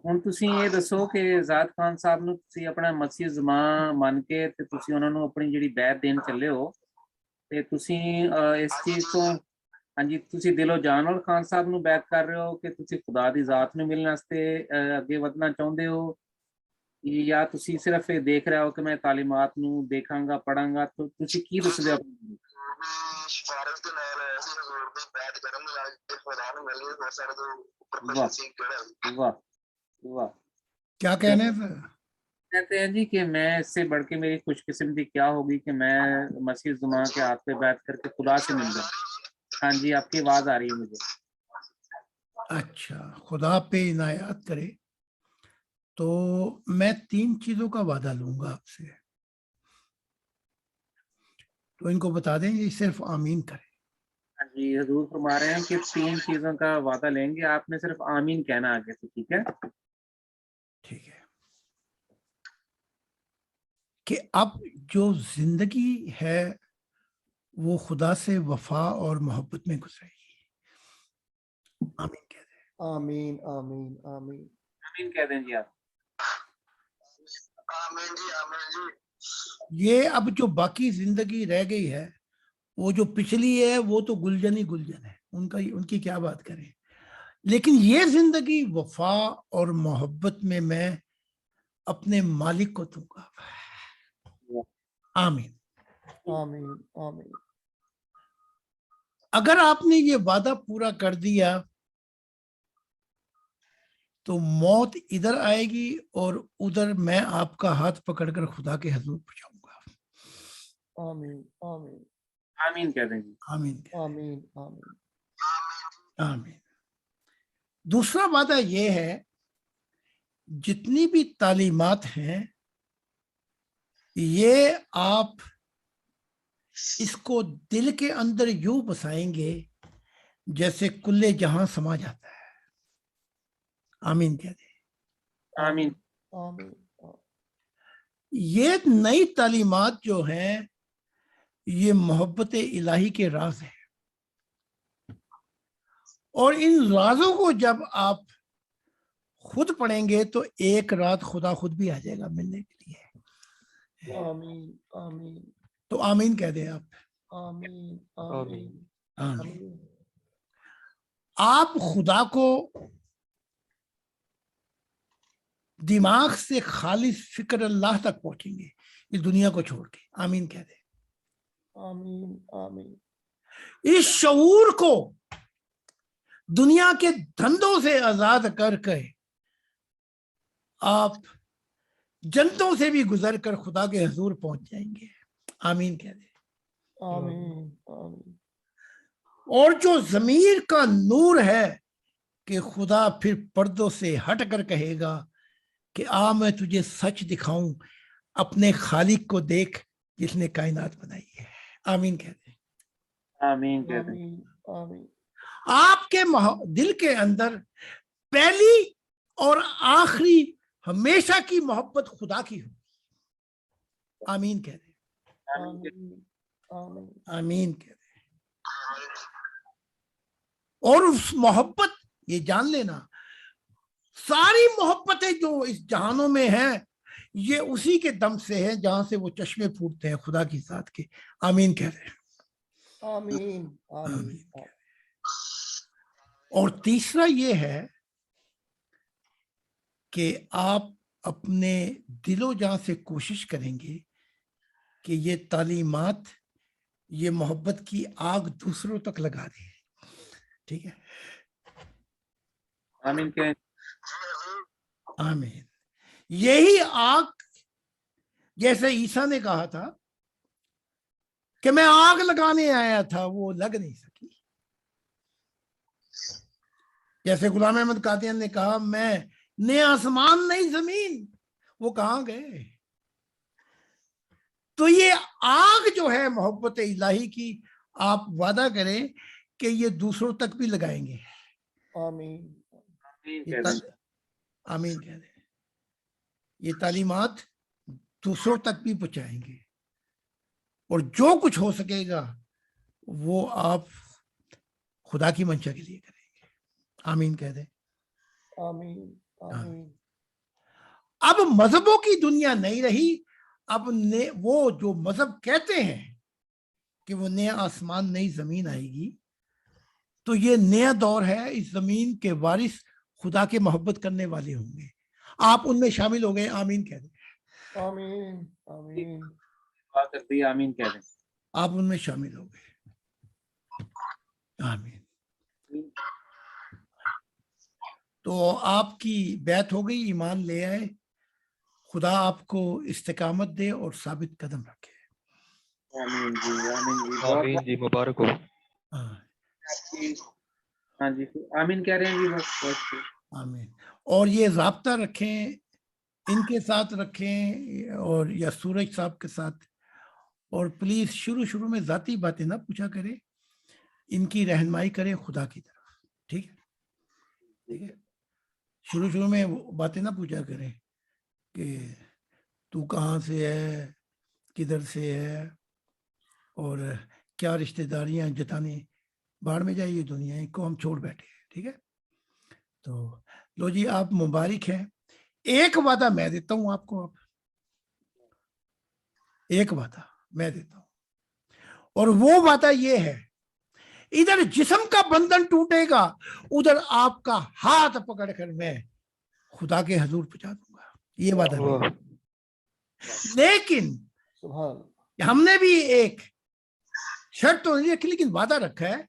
ਹੁਣ ਤੁਸੀਂ ਇਹ ਦੱਸੋ ਕਿ ਜ਼ਾਦ ਖਾਨ ਸਾਹਿਬ ਨੂੰ ਤੁਸੀਂ ਆਪਣਾ ਮਸੀਹ ਜ਼ਮਾਂ ਮੰਨ ਕੇ ਤੇ ਤੁਸੀਂ ਉਹਨਾਂ ਨੂੰ ਆਪਣੀ ਜਿਹੜੀ ਬੈਤ ਦੇਣ ਚੱਲੇ ਹੋ ਤੇ ਤੁਸੀਂ ਇਸ ਚੀਜ਼ ਤੋਂ ਹਾਂਜੀ ਤੁਸੀਂ ਦਿਲੋਂ ਜਾਨ ਨਾਲ ਖਾਨ ਸਾਹਿਬ ਨੂੰ ਬੈਤ ਕਰ ਰਹੇ ਹੋ ਕਿ ਤੁਸੀਂ ਖੁਦਾ ਦੀ ਜ਼ਾਤ ਨੂੰ ਮਿਲਣ ਵਾਸਤੇ ਅੱਗੇ ਵਧਣਾ ਚਾਹੁੰਦੇ ਹੋ ਜਾਂ ਤੁਸੀਂ ਸਿਰਫ ਇਹ ਦੇਖ ਰਹੇ ਹੋ ਕਿ ਮੈਂ ਤਾਲੀਮਾਤ ਨੂੰ ਦੇਖਾਂਗਾ ਪੜਾਂਗਾ. ਤਾਂ ਤੁਸੀਂ ਕੀ ਦੱਸਦੇ ਹੋ? واہ واہ واہ. کیا کہنے ہیں؟ کہتے ہیں جی کہ میں اس سے بڑھ کے میری خوش قسمتی کیا ہوگی کہ میں مسیح زمان کے ہاتھ پہ بیٹھ کر کے خدا سے مل جاؤں. ہاں جی آپ کی آواز آ رہی ہے مجھے. اچھا خدا پہ عنایات کرے تو میں 3 چیزوں کا وعدہ لوں گا آپ سے تو ان کو بتا دیں یہ صرف آمین کریں. ہاں جی حضور فرما رہے ہیں کہ 3 چیزوں کا وعدہ لیں گے. آپ نے صرف آمین کہنا آگے سے. ٹھیک ہے ٹھیک ہے کہ اب جو زندگی ہے وہ خدا سے وفا اور محبت میں گزرے گی. آمین کہہ دیں. آمین آمین آمین آمین کہہ دیں جی آپ. یہ اب جو باقی زندگی رہ گئی ہے وہ جو پچھلی ہے وہ تو گلجن ہی گلجن ہے ان کی کیا بات کریں. لیکن یہ زندگی وفا اور محبت میں اپنے مالک کو دوں گا. آمین آمین آمین. اگر آپ نے یہ وعدہ پورا کر دیا تو موت ادھر آئے گی اور ادھر میں آپ کا ہاتھ پکڑ کر خدا کے حضور پہنچاؤں گا. آمین آمین آمین کہہ دیں جی. آمین آمین آمین آمین. دوسرا وعدہ یہ ہے جتنی بھی تعلیمات ہیں یہ آپ اس کو دل کے اندر یوں بسائیں گے جیسے کل جہاں سما جاتا ہے. آمین کہہ دیں. آمین. آمین. یہ نئی تعلیمات جو ہیں یہ محبت الہی کے راز ہیں اور ان رازوں کو جب آپ خود پڑھیں گے تو ایک رات خدا خود بھی آ جائے گا ملنے کے لیے. آمین آمین تو آمین کہہ دیں آپ. آمین آمین آمین. آپ خدا کو دماغ سے خالص فکر اللہ تک پہنچیں گے اس دنیا کو چھوڑ کے. آمین کہہ دیں. آمین آمین. اس شعور کو دنیا کے دھندوں سے آزاد کر کے آپ جنتوں سے بھی گزر کر خدا کے حضور پہنچ جائیں گے. آمین کہہ دیں. آمین آمین. اور جو ضمیر کا نور ہے کہ خدا پھر پردوں سے ہٹ کر کہے گا کہ میں تجھے سچ دکھاؤں اپنے خالق کو دیکھ جس نے کائنات بنائی ہے. آمین کہہ دیں. آمین کہہ دیں. آمین آمین. آپ کے دل کے اندر پہلی اور آخری ہمیشہ کی محبت خدا کی ہو. آمین کہہ دیں. آمین آمین. آمین کہہ دیں. اور اس محبت یہ جان لینا ساری محبتیں جو اس جہانوں میں ہیں یہ اسی کے دم سے ہیں جہاں سے وہ چشمے پھوٹتے ہیں خدا کی ذات کے. آمین کہہ رہے ہیں. آمین آمین. اور تیسرا یہ ہے کہ آپ اپنے دل و جان سے کوشش کریں گے کہ یہ تعلیمات یہ محبت کی آگ دوسروں تک لگا دیں. ٹھیک ہے. آمین کہیں. آمین. یہی آگ جیسے عیسیٰ نے کہا تھا کہ میں آگ لگانے آیا تھا وہ لگ نہیں سکی. جیسے غلام احمد قادیانی نے کہا میں نے آسمان نہیں زمین، وہ کہاں گئے؟ تو یہ آگ جو ہے محبت الہی کی، آپ وعدہ کریں کہ یہ دوسروں تک بھی لگائیں گے. آمین. آمین کہہ دیں. یہ تعلیمات دوسروں تک بھی پہنچائیں گے، اور جو کچھ ہو سکے گا وہ آپ خدا کی منشا کے لیے کریں گے. آمین کہہ دیں. آمین. آمین. اب مذہبوں کی دنیا نہیں رہی. اب وہ جو مذہب کہتے ہیں کہ وہ نیا آسمان نئی زمین آئے گی، تو یہ نیا دور ہے. اس زمین کے وارث خدا کے محبت کرنے والے ہوں گے. آپ ان میں شامل ہو گئے. آمین کہہ دیں. آمین. آمین. آمین کہہ دیں. آپ ان میں شامل ہو گئے. آمین. تو آپ کی بیعت ہو گئی، ایمان لے آئے. خدا آپ کو استقامت دے اور ثابت قدم رکھے. آمین جی. آمین جی. آمین جی. مبارک ہو. ہاں جی آمین کہہ رہے ہیں جی. بس آمین. اور یہ رابطہ رکھیں، ان کے ساتھ رکھیں اور یا سورج صاحب کے ساتھ. اور پلیز شروع میں ذاتی باتیں نہ پوچھا کریں، ان کی رہنمائی کریں خدا کی طرف. ٹھیک ہے؟ ٹھیک ہے. شروع میں باتیں نہ پوچھا کریں کہ تو کہاں سے ہے، کدھر سے ہے، اور کیا رشتہ داریاں جتانے. باہر میں جائیے دنیا کو ہم چھوڑ بیٹھے ہیں. ٹھیک ہے؟ تو لو جی آپ مبارک ہیں. ایک وعدہ میں دیتا ہوں آپ کو. ایک وعدہ میں دیتا ہوں، اور وہ وعدہ یہ ہے، ادھر جسم کا بندھن ٹوٹے گا، ادھر آپ کا ہاتھ پکڑ کر میں خدا کے حضور پہنچا دوں گا. یہ وعدہ واہ. لیکن سبحان. ہم نے بھی ایک شرط تو نہیں رکھی، لیکن وعدہ رکھا ہے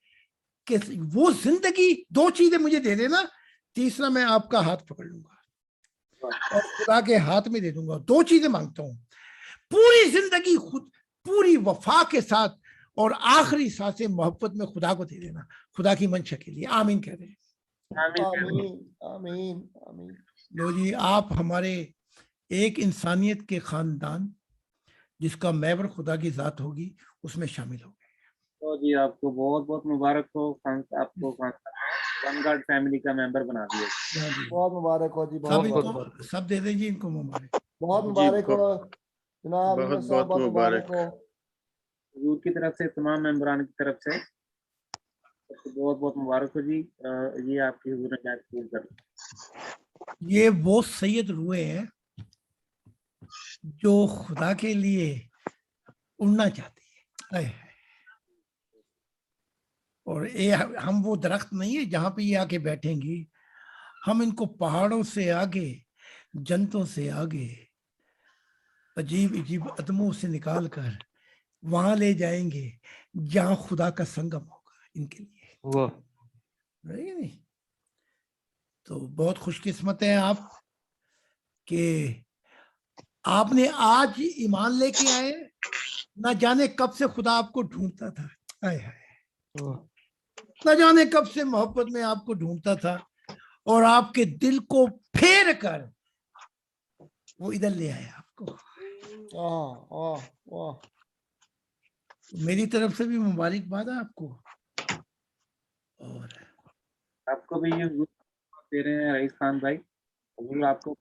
کہ وہ زندگی 2 چیزیں مجھے دے دینا، تیسرا میں آپ کا ہاتھ پکڑ لوں گا اور خدا کے ہاتھ میں دے دوں گا. 2 چیزیں مانگتا ہوں، پوری زندگی خود پوری وفا کے ساتھ، اور آخری سانسیں محبت میں خدا کو دے دینا، خدا کی منشا کے لیے. آمین کہہ دیں. آمین. آمین. آمین. لو جی آپ ہمارے ایک انسانیت کے خاندان جس کا محور خدا کی ذات ہوگی اس میں شامل ہو گئے. تو جی آپ کو بہت بہت مبارک ہو. آپ کو ون گاڈ فیملی کا ممبر بنا دیا. بہت مبارک ہو جی. سب بہت ان کو سب دے دیں جی ان کو مبارک. بہت مبارک ہو جناب. بہت صاحب بہت مبارک. ہو. حضور کی طرف سے تمام ممبران کی طرف سے بہت بہت مبارک ہو جی. یہ آپ کی حضور نے قبول کر. یہ وہ سید روحیں ہیں جو خدا کے لیے اڑنا چاہتی ہے. اور ہم وہ درخت نہیں ہے جہاں پہ یہ آ کے بیٹھیں گی. ہم ان کو پہاڑوں سے آگے، جنتوں سے آگے، عجیب عجیب عدموں سے نکال کر وہاں لے جائیں گے جہاں خدا کا سنگم ہوگا ان کے لیے. واہ. نہیں تو بہت خوش قسمت ہیں آپ کہ آپ نے آج ایمان لے کے آئے. نہ جانے کب سے خدا آپ کو ڈھونڈتا تھا. نہ جانے کب سے محبت میں آپ کو ڈھونڈتا تھا، اور آپ کے دل کو پھیر کر وہ ادھر لے آیا آپ کو. میری طرف سے بھی مبارکباد ہے آپ کو. اور آپ کو بھی یہ دے رہے ہیں رئیس خان بھائی. حضور آپ کو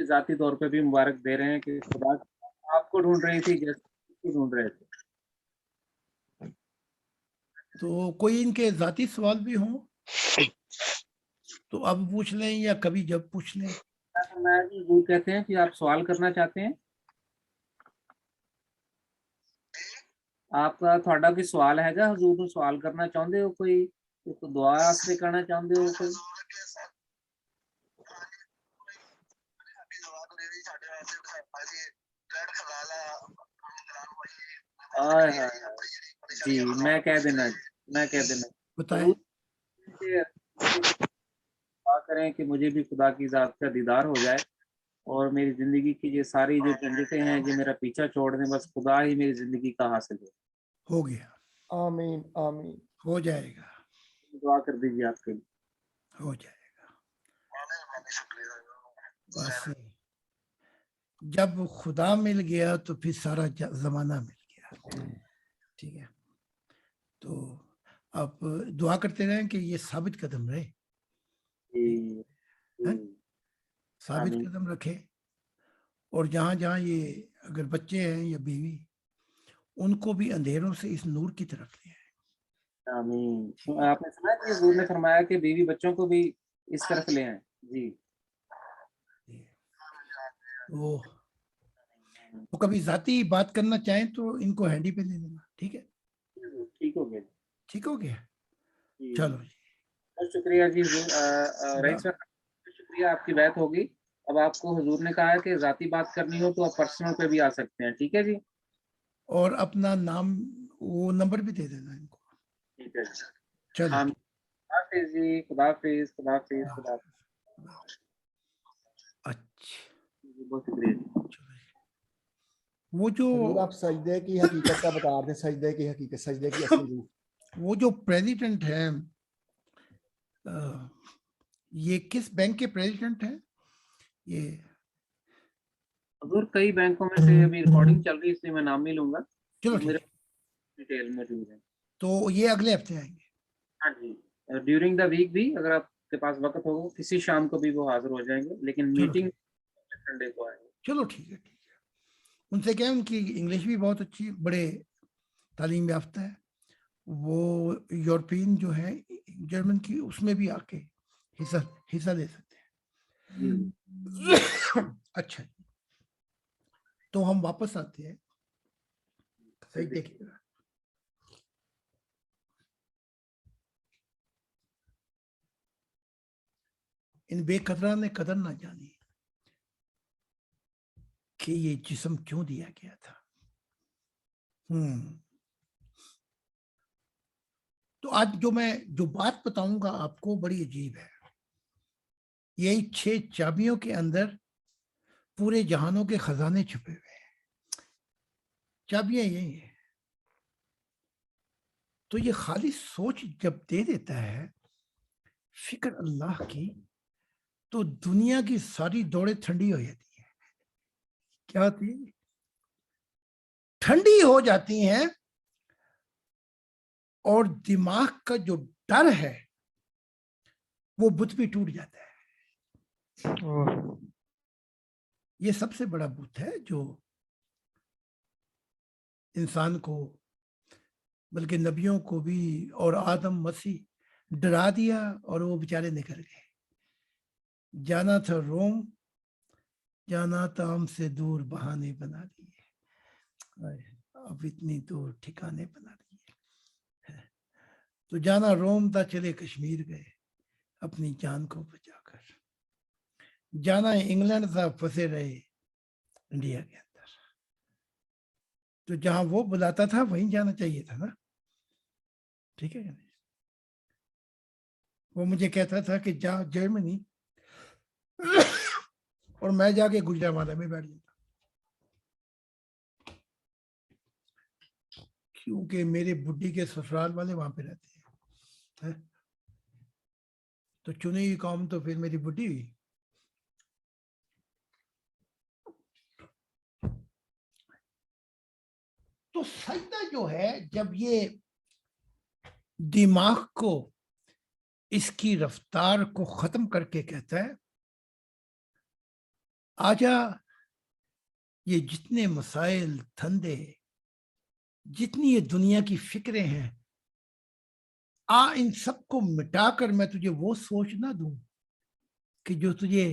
ذاتی طور پہ بھی مبارک دے رہے ہیں کہ خدا آپ کو ڈھونڈ رہی تھی جیسے ڈھونڈ رہے تھے. تو کوئی ان کے ذاتی سوال بھی ہوں تو اب پوچھ لیں یا کبھی جب پوچھ لیں. حضور کہتے ہیں کہ آپ سوال کرنا چاہتے ہیں. آپ کا تھوڑا کوئی سوال ہے گا حضور کو سوال کرنا چاہتے ہو؟ کوئی دعا واسطے کرنا چاہتے ہو؟ کوئی جی میں کہہ دینا بتائیں. دعا کریں کہ مجھے بھی خدا کی ذات کا دیدار ہو جائے، اور میری زندگی کی یہ ساری جو جھنجھٹیں ہیں جو میرا پیچھا چھوڑ دیں، بس خدا ہی میری زندگی کا حاصل ہے. ہو گیا، آمین آمین. ہو جائے گا، دعا کر دیجیے آپ کے لیے. ہو جائے گا. بس جب خدا مل گیا تو پھر سارا زمانہ مل گیا. ٹھیک ہے، تو آپ دعا کرتے رہیں کہ یہ ثابت قدم رہے، ثابت آمین. قدم رکھے. اور جہاں جہاں یہ اگر بچے ہیں یا بیوی، ان کو بھی اندھیروں سے اس نور کی طرف لے آئے. آمین. آپ نے سنا کہ حضور نے فرمایا کہ بیوی بچوں کو بھی اس طرف لے آئیں. جی وہ کبھی ذاتی بات کرنا چاہیں تو ان کو ہینڈی پہ لے لینا. ٹھیک ہے، ٹھیک ہو گیا. ٹھیک ہو گیا. جی. چلو جی، بہت شکریہ جی حضور. رئیس صاحب شکریہ، آپ کی بات ہوگی. اب آپ کو حضور نے کہا ہے کہ ذاتی بات کرنی ہو تو آپ پرسنل پہ بھی آ سکتے ہیں. ٹھیک ہے جی. اور اپنا نام وہ نمبر بھی دے دینا ان کو. ٹھیک ہے جی. چلو آمین. خدا حافظ جی. خدا حافظ. خدا حافظ. خدا حافظ. اچھا، بہت شکریہ جی. چلو جی. وہ جو حضور آپ سجدے کی حقیقت کا بتا رہے تھے، سجدے کی حقیقت، سجدے کی اصلی روح. وہ جو پریزیڈنٹ ہے، یہ کس بینک کے پریزیڈنٹ ہیں؟ یہ حضور کئی بینکوں میں سے ابھی ریکارڈنگ چل رہی ہے، اس لیے میں نام نہیں لوں گا. چلو میرے ٹھیک ہے، ڈیٹیل موجود ہے. تو یہ اگلے ہفتے آئیں گے. ہاں جی. ڈیورنگ دا ویک بھی اگر آپ کے پاس وقت ہوگا کسی شام کو بھی وہ حاضر ہو جائیں گے، لیکن چلو میٹنگ ٹھیک، سنڈے کو آئیں گے. چلو ٹھیک ہے، ٹھیک ہے. ان سے کہیں ان کی انگلش بھی بہت اچھی، بڑے تعلیم یافتہ ہے. وہ یورپین جو ہے جرمن کی، اس میں بھی آ کے حصہ لے سکتے ہیں. اچھا، تو ہم واپس آتے ہیں. صحیح دیکھیے گا، ان بے قدران نے قدر نہ جانی کہ یہ جسم کیوں دیا گیا تھا. تو آج جو بات بتاؤں گا آپ کو بڑی عجیب ہے. یہی 6 چابیوں کے اندر پورے جہانوں کے خزانے چھپے ہوئے ہیں. چابیاں یہی ہیں. تو یہ خالی سوچ جب دے دیتا ہے فکر اللہ کی، تو دنیا کی ساری دوڑیں ٹھنڈی ہو جاتی ہیں. کیا ہوتی ہے؟ ٹھنڈی ہو جاتی ہیں. اور دماغ کا جو ڈر ہے وہ بت بھی ٹوٹ جاتا ہے. یہ سب سے بڑا بت ہے جو انسان کو، بلکہ نبیوں کو بھی اور آدم مسیح ڈرا دیا، اور وہ بیچارے نکل گئے. جانا تھا روم، جانا تھا ہم سے دور، بہانے بنا دیے. اب اتنی دور ٹھکانے بنا دیے. تو جانا روم تھا، چلے کشمیر گئے اپنی جان کو بچا کر. جانا انگلینڈ تھا، پھنسے رہے انڈیا کے اندر. تو جہاں وہ بلاتا تھا وہیں جانا چاہیے تھا نا. ٹھیک ہے، وہ مجھے کہتا تھا کہ جا جرمنی، اور میں جا کے گجرانوالہ میں بیٹھ جاتا، کیونکہ میرے بڈھی کے سسرال والے وہاں پہ رہتے ہیں. تو چنی ہوئی قوم تو پھر میری بڈھی ہوئی. تو سجدہ جو ہے، جب یہ دماغ کو اس کی رفتار کو ختم کر کے کہتا ہے آجا، یہ جتنے مسائل دھندے، جتنی یہ دنیا کی فکریں ہیں، ان سب کو مٹا کر میں تجھے وہ سوچ نہ دوں کہ جو تجھے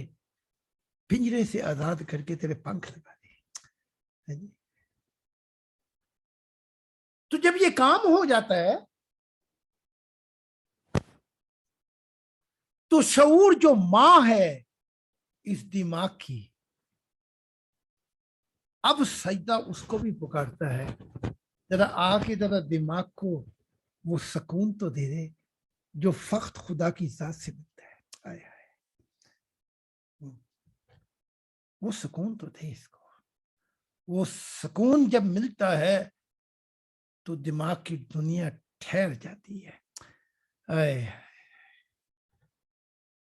پنجرے سے آزاد کر کے تیرے پنکھ لگا دے. تو جب یہ کام ہو جاتا ہے تو شعور جو ماں ہے اس دماغ کی، اب سجدہ اس کو بھی پکارتا ہے، ذرا آ کے ذرا دماغ کو وہ سکون تو دے دے جو فقط خدا کی ذات سے ملتا ہے. آئے آئے، وہ سکون تو دے اس کو. وہ سکون جب ملتا ہے تو دماغ کی دنیا ٹھہر جاتی ہے. اے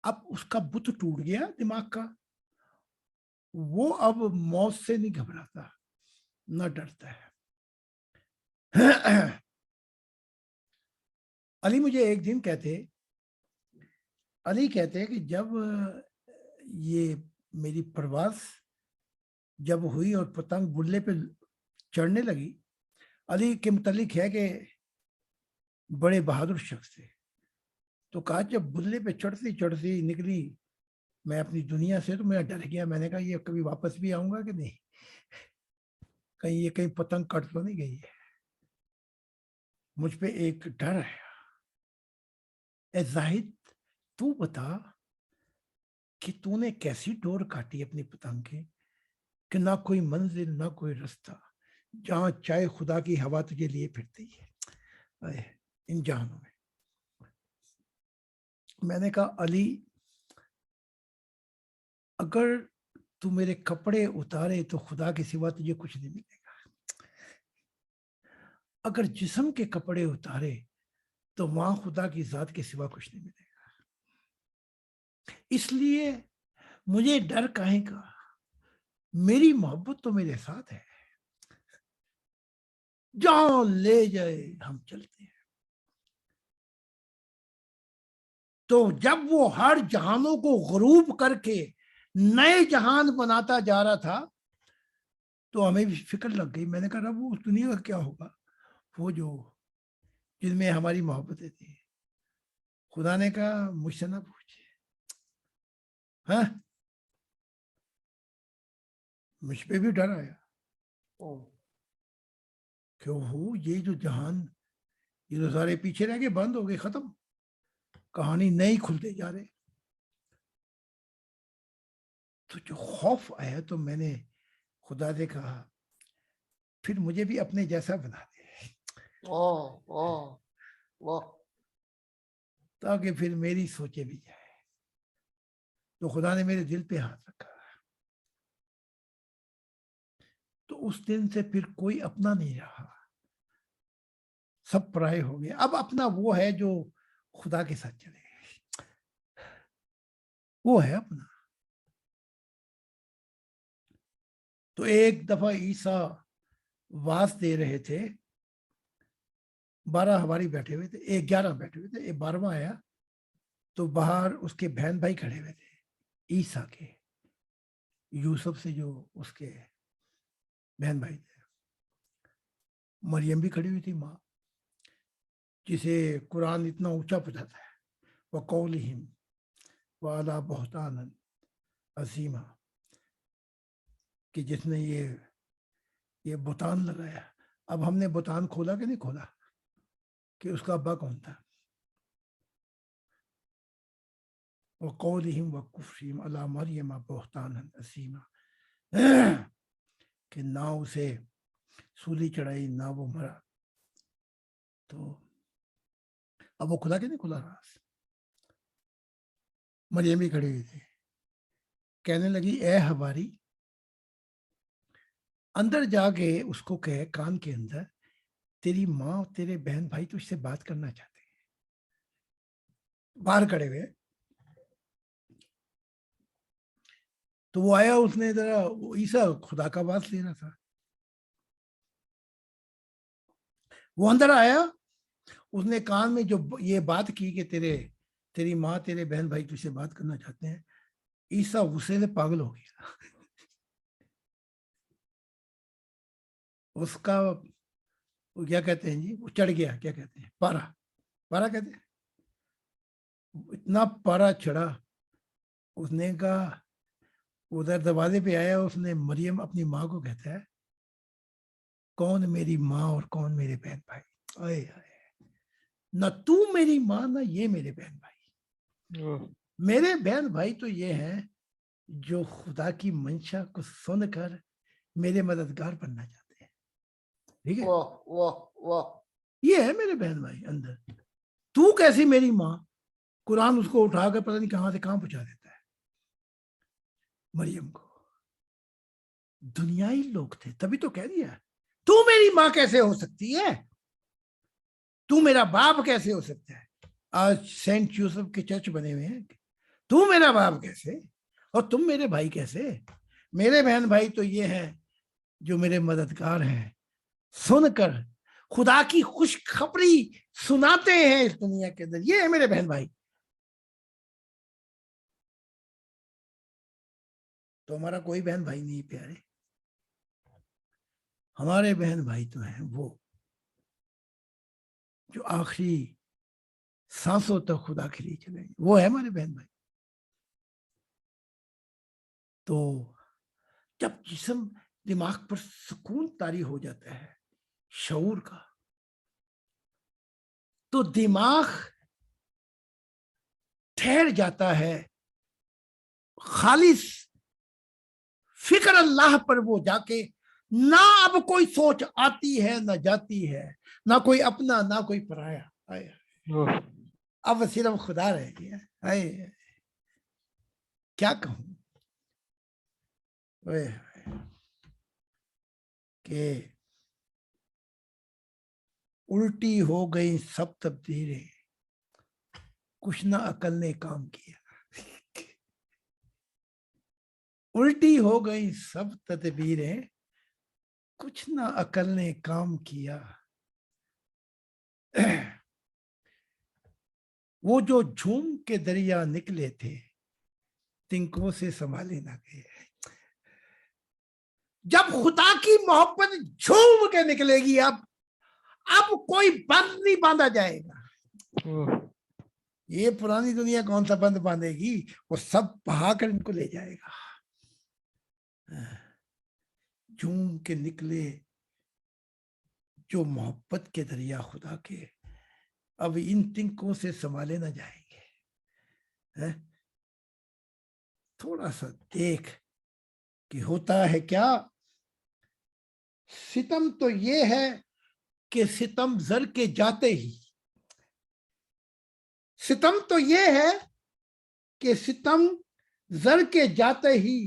اب اس کا بت ٹوٹ گیا دماغ کا, وہ اب موت سے نہیں گھبراتا نہ ڈرتا ہے. علی مجھے ایک دن علی کہتے کہ جب یہ میری پرواز جب ہوئی اور پتنگ بلے پہ چڑھنے لگی, علی کے متعلق ہے کہ بڑے بہادر شخص تھے, تو کہا جب بلے پہ چڑھتی نکلی میں اپنی دنیا سے تو میں ڈر گیا. میں نے کہا یہ کبھی واپس بھی آؤں گا کہ نہیں, کہیں پتنگ کٹ تو نہیں گئی ہے. مجھ پہ ایک ڈر ہے. اے زاہد تو بتا کہ تو نے کیسی ڈور کاٹی اپنی پتنگ کی کہ نہ کوئی منزل نہ کوئی رستہ, جہاں چاہے خدا کی ہوا تجھے لیے پھرتی ہے ان جہانوں میں. میں نے کہا علی اگر تو میرے کپڑے اتارے تو خدا کے سوا تجھے کچھ نہیں ملے گا, اگر جسم کے کپڑے اتارے تو وہاں خدا کی ذات کے سوا کچھ نہیں ملے گا. اس لیے مجھے ڈر کہیں کا, میری محبت تو میرے ساتھ ہے, جہاں لے جائے ہم چلتے ہیں. تو جب وہ ہر جہانوں کو غروب کر کے نئے جہان بناتا جا رہا تھا تو ہمیں بھی فکر لگ گئی. میں نے کہا رب اس دنیا کا کیا ہوگا, وہ جو جن میں ہماری محبتیں تھیں. خدا نے کہا مجھ سے نہ پوچھے, ہاں مجھ پہ بھی ڈر آیا کہ وہ یہ جو جہان یہ تو سارے پیچھے رہ گئے, بند ہو گئے, ختم, کہانی نہیں کھلتے جا رہے. تو جو خوف آیا تو میں نے خدا سے کہا پھر مجھے بھی اپنے جیسا بنا دے تاکہ پھر میری سوچے بھی جائے. تو خدا نے میرے دل پہ ہاتھ رکھا. تو اس دن سے پھر کوئی اپنا نہیں رہا, سب پرائے ہو گئے. اب اپنا وہ ہے جو خدا کے ساتھ چلے گئے, وہ ہے اپنا. تو ایک دفعہ عیسیٰ واز دے رہے تھے, 12 ہماری بیٹھے ہوئے تھے, 11 بیٹھے ہوئے تھے, 12واں آیا تو باہر اس کے بہن بھائی کھڑے ہوئے تھے عیسیٰ کے, یوسف سے جو اس کے بہن بھائی تھے. مریم بھی کھڑی ہوئی تھی, ماں جسے قرآن اتنا اونچا پہنچاتا ہے, وَقَوْلِهِمْ وَعَلَىٰ بُهْتَانًا عَظِيمًا, کہ جس نے یہ بہتان لگایا. اب ہم نے بہتان کھولا کہ نہیں کھولا کہ اس کا ابا کون تھا. وَقَوْلِهِمْ وَكُفْرِهِمْ عَلَىٰ مَرْيَمَ بُهْتَانًا عَظِيمًا, کہ نہ اسے سولی چڑھائی نہ وہ مرا. تو اب وہ کھلا کہ نہیں کھلا راز. مریم بھی کھڑی ہوئی تھی, کہنے لگی اے ہماری, اندر جا کے اس کو کہے کان کے اندر, تیری ماں اور تیرے بہن بھائی تجھ سے بات کرنا چاہتے ہیں. باہر کھڑے ہوئے. تو وہ آیا, اس نے ذرا عیسیٰ خدا کا باس لے رہا تھا, وہ اندر آیا, اس نے کان میں جو یہ بات کی کہ تیری ماں تیرے بہن بھائی تجھ سے بات کرنا چاہتے ہیں, عیسیٰ غصے سے پاگل ہو گیا. اس کا کیا کہتے ہیں جی, وہ چڑھ گیا, کیا کہتے ہیں, پارا کہتے ہیں, اتنا پارا چڑھا. اس نے کہا, ادھر دروازے پہ آیا, اس نے مریم اپنی ماں کو کہتا ہے کون میری ماں اور کون میرے بہن بھائی. آئے نہ تو میری ماں نہ یہ میرے بہن بھائی. میرے بہن بھائی تو یہ ہیں جو خدا کی منشا کو سن کر میرے مددگار بننا چاہتے ہیں. ٹھیک ہے, یہ ہے میرے بہن بھائی اندر. تو کیسی میری ماں, قرآن اس کو اٹھا کر پتہ نہیں کہاں سے کہاں پہنچا دیتا ہے. مریم کو دنیائی لوگ تھے, تبھی تو کہہ دیا تو میری ماں کیسے ہو سکتی ہے. تو میرا باپ کیسے ہو سکتا ہے؟ آج سینٹ یوسف کے چرچ بنے ہوئے ہیں. تو میرا باپ کیسے اور تم میرے بھائی کیسے؟ میرے بہن بھائی تو یہ ہیں جو میرے مددگار ہیں، سن کر خدا کی خوشخبری سناتے ہیں اس دنیا کے اندر. یہ ہے میرے بہن بھائی. تو ہمارا کوئی بہن بھائی نہیں پیارے. ہمارے بہن بھائی تو ہیں وہ جو آخری سانسوں تک خدا کے لیے چلیں گے، وہ ہے ہمارے بہن بھائی. تو جب جسم دماغ پر سکون طاری ہو جاتا ہے شعور کا، تو دماغ ٹھہر جاتا ہے، خالص فکر اللہ پر وہ جا کے نہ اب کوئی سوچ آتی ہے نہ جاتی ہے، نہ کوئی اپنا نہ کوئی پرایا. اب صرف خدا رہ گیا. کیا کہوں کہ الٹی ہو گئی سب تبدیلیں، کچھ نہ عقل نے کام کیا. الٹی ہو گئی سب تدبیریں، کچھ نہ عقل نے کام کیا. وہ جو جھوم کے دریا نکلے تھے تنکوں سے سنبھالے نہ گئے. جب خدا کی محبت جھوم کے نکلے گی اب کوئی بند نہیں باندھا جائے گا. یہ پرانی دنیا کون سا بند باندھے گی؟ وہ سب بہا کر ان کو لے جائے گا. جھوم کے نکلے جو محبت کے دریا خدا کے، اب ان تنکوں سے سنبھالے نہ جائیں گے. تھوڑا سا دیکھ کہ ہوتا ہے کیا. ستم تو یہ ہے کہ ستم زر کے جاتے ہی، ستم تو یہ ہے کہ ستم زر کے جاتے ہی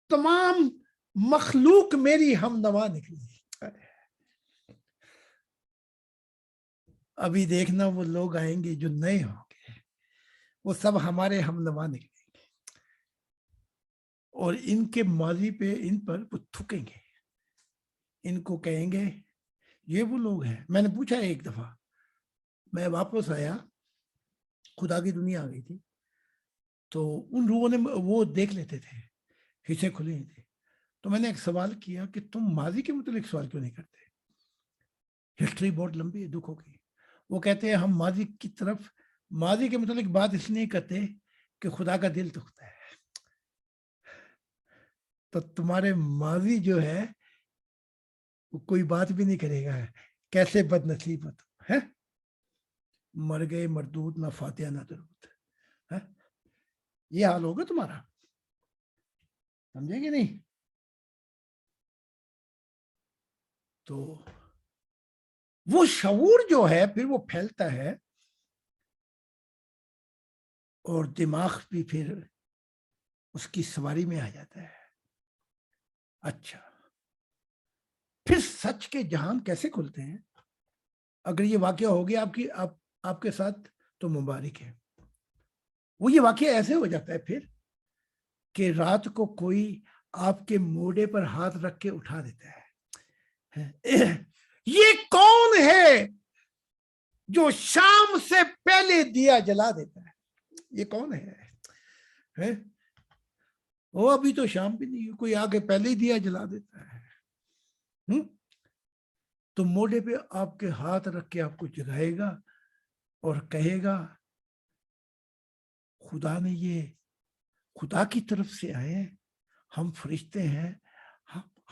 تمام مخلوق میری ہم نوا نکلی. ابھی دیکھنا وہ لوگ آئیں گے جو نئے ہوں گے، وہ سب ہمارے ہم نوا نکلیں گے اور ان کے ماضی پہ ان پر وہ تھکیں گے. ان کو کہیں گے یہ وہ لوگ ہیں. میں نے پوچھا ایک دفعہ، میں واپس آیا، خدا کی دنیا آ گئی تھی، تو ان لوگوں نے وہ دیکھ لیتے تھے، حصے کھلے نہیں تھے. تو میں نے ایک سوال کیا کہ تم ماضی کے متعلق سوال کیوں نہیں کرتے؟ ہسٹری بہت لمبی ہے، دکھوں کی. وہ کہتے ہیں ہم ماضی کی طرف، ماضی کے متعلق بات اس لیے کرتے کہ خدا کا دل دکھتا ہے. تو تمہارے ماضی جو ہے وہ کوئی بات بھی نہیں کرے گا، کیسے بد نصیب ہے، مر گئے مردود، نہ فاتحہ نہ درود. یہ حال ہوگا تمہارا، سمجھے گی نہیں؟ تو وہ شعور جو ہے پھر وہ پھیلتا ہے اور دماغ بھی پھر اس کی سواری میں آ جاتا ہے. اچھا، پھر سچ کے جہان کیسے کھلتے ہیں؟ اگر یہ واقعہ ہو گیا آپ کے ساتھ تو مبارک ہے. وہ یہ واقعہ ایسے ہو جاتا ہے پھر کہ رات کو کوئی آپ کے موڈے پر ہاتھ رکھ کے اٹھا دیتا ہے. یہ کون ہے جو شام سے پہلے دیا جلا دیتا ہے؟ یہ کون ہے؟ وہ ابھی تو شام بھی نہیں، کوئی آگے پہلے ہی دیا جلا دیتا ہے. تو موڈے پہ آپ کے ہاتھ رکھ کے آپ کو جگائے گا اور کہے گا خدا نے، یہ خدا کی طرف سے آئے، ہم فرشتے ہیں،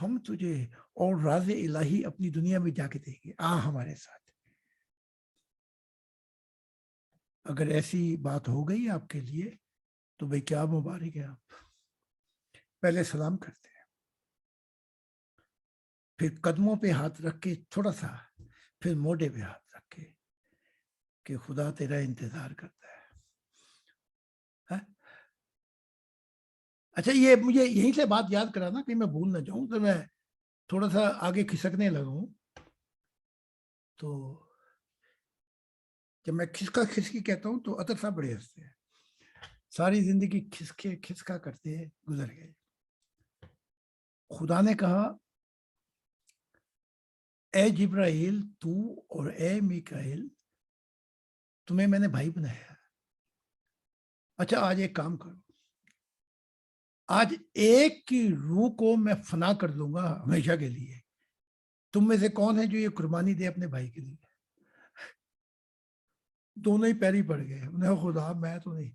ہم تجھے اور راز الہی اپنی دنیا میں جا کے دیں گے، آ ہمارے ساتھ. اگر ایسی بات ہو گئی آپ کے لیے تو بھئی کیا مبارک ہے. آپ پہلے سلام کرتے ہیں، پھر قدموں پہ ہاتھ رکھ کے تھوڑا سا، پھر موڈے پہ ہاتھ رکھ کے کہ خدا تیرا انتظار کرتا ہے. اچھا، یہ مجھے یہیں سے بات یاد کرانا کہ میں بھول نہ جاؤں، تو میں تھوڑا سا آگے کھسکنے لگا ہوں. تو جب میں کھسکا کھسکی کہتا ہوں تو اطہر صاحب بڑے ہنستے ہیں. ساری زندگی کھسکے کھسکا کرتے گزر گئے. خدا نے کہا اے جبرائیل تو اور اے میکائیل تمہیں میں نے بھائی بنایا. اچھا آج ایک کام کرو, آج ایک کی روح کو میں فنا کر دوں گا ہمیشہ کے لیے. تم میں سے کون ہے جو یہ قربانی دے اپنے بھائی کے لیے؟ دونوں ہی پیری پڑ گئے. انہیں کہا خدا میں تو نہیں,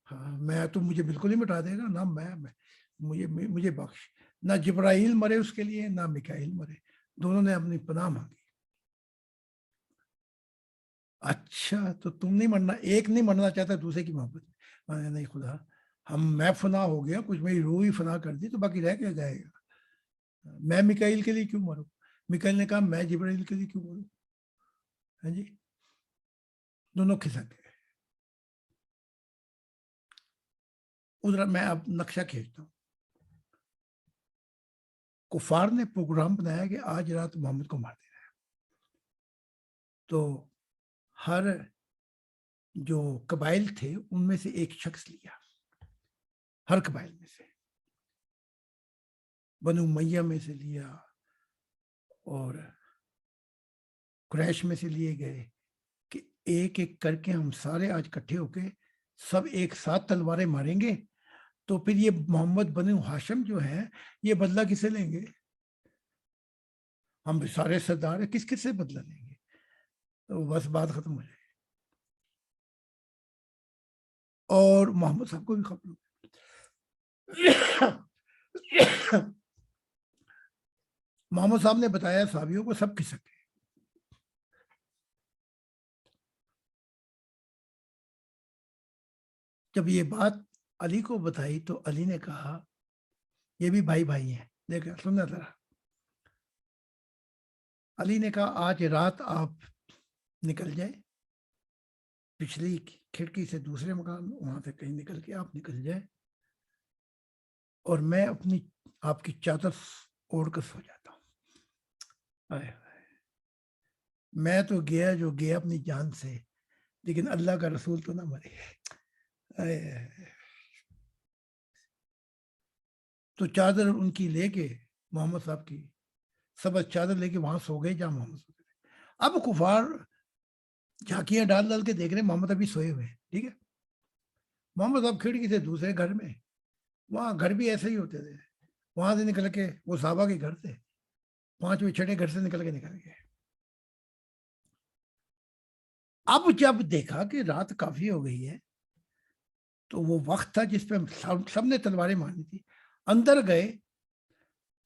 ہاں میں تو مجھے بالکل ہی مٹا دے گا, نہ مجھے بخش. نہ جبرائیل مرے اس کے لیے, نہ میکائیل مرے. دونوں نے اپنی پناہ مانگی. اچھا تو تم نہیں مرنا, ایک نہیں مرنا چاہتا دوسرے کی محبت میں. نہیں خدا, میں فنا ہو گیا, کچھ میری روح ہی فنا کر دی تو باقی رہ کے جائے گا. میں میکائیل کے لیے کیوں مروں؟ میکائیل نے کہا میں جبرائیل کے لیے کیوں مروں. ہاں جی, دونوں کھسک گئے. ادھر میں اب نقشہ کھینچتا ہوں. کفار نے پروگرام بنایا کہ آج رات محمد کو مار دینا ہے. تو ہر جو قبائل تھے ان میں سے ایک شخص لیا, ہر قبائل میں سے, بنو امیہ میں سے لیا اور قریش میں سے لیے گئے کہ ایک ایک کر کے ہم سارے آج کٹھے ہو کے سب ایک ساتھ تلواریں ماریں گے, تو پھر یہ محمد بنو ہاشم جو ہے یہ بدلہ کسے لیں گے؟ ہم سارے سردار ہیں, کس کس سے بدلہ لیں گے؟ تو بس بات ختم ہو جائے. اور محمد صاحب کو بھی خبر ہو. محمد صاحب نے بتایا صحابیوں کو, سب کھسک گئے. جب یہ بات علی کو بتائی تو علی نے کہا یہ بھی بھائی بھائی ہیں, دیکھا سننا ذرا. علی نے کہا آج رات آپ نکل جائیں, پچھلی کھڑکی سے دوسرے مکان وہاں سے کہیں نکل کے آپ نکل جائیں, اور میں اپنی آپ کی چادر اوڑھ کر سو جاتا ہوں. میں تو گیا جو گیا اپنی جان سے, لیکن اللہ کا رسول تو نہ مرے. تو چادر ان کی لے کے, محمد صاحب کی سبز چادر لے کے وہاں سو گئے جہاں محمد سو گئے. اب کفار جھانکیاں ڈال ڈال کے دیکھ رہے محمد ابھی سوئے ہوئے ہیں. ٹھیک ہے, محمد صاحب کھڑکی سے دوسرے گھر میں, وہاں گھر بھی ایسے ہی ہوتے تھے, وہاں سے نکل کے وہ صحابہ کے گھر تھے, 5ویں 6ٹھے گھر سے نکل گئے. اب جب دیکھا کہ رات کافی ہو گئی ہے تو وہ وقت تھا جس پہ سب نے تلواریں مارنی تھی. اندر گئے,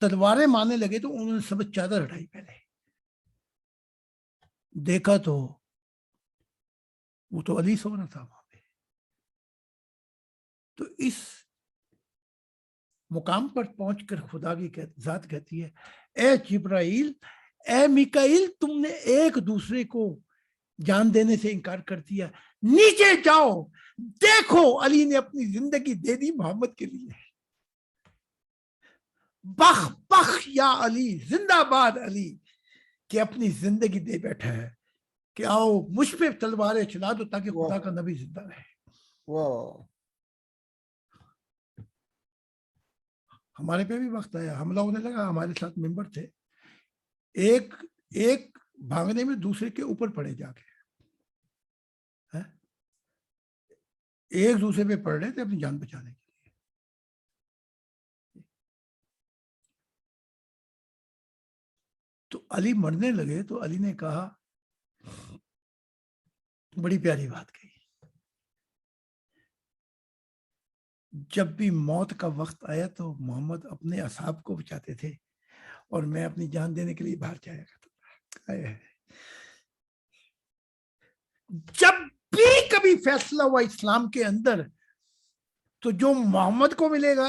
تلواریں مارنے لگے تو انہوں نے سب چادر ہٹائی. پہلے دیکھا تو وہ تو علی سو رہا تھا وہاں پہ. تو اس مقام پر پہنچ کر خدا کی ذات کہتی ہے اے جبرائیل, اے میکائیل, تم نے ایک دوسرے کو جان دینے سے انکار کر دیا, نیچے جاؤ, دیکھو علی نے اپنی زندگی دے دی محمد کے لیے. بخ بخ یا علی, زندہ باد علی, کہ اپنی زندگی دے بیٹھا ہے کہ آؤ مجھ پہ تلواریں چلا دو تاکہ خدا کا نبی زندہ رہے. ہمارے پہ بھی وقت آیا, حملہ ہونے لگا, ہمارے ساتھ ممبر تھے, ایک بھاگنے میں دوسرے کے اوپر پڑے جا کے, ایک دوسرے پہ پڑ رہے تھے اپنی جان بچانے کے لیے. تو علی مرنے لگے تو علی نے کہا, بڑی پیاری بات کہی, جب بھی موت کا وقت آیا تو محمد اپنے اصحاب کو بچاتے تھے اور میں اپنی جان دینے کے لیے باہر جایا کرتا. جب بھی کبھی فیصلہ ہوا اسلام کے اندر تو جو محمد کو ملے گا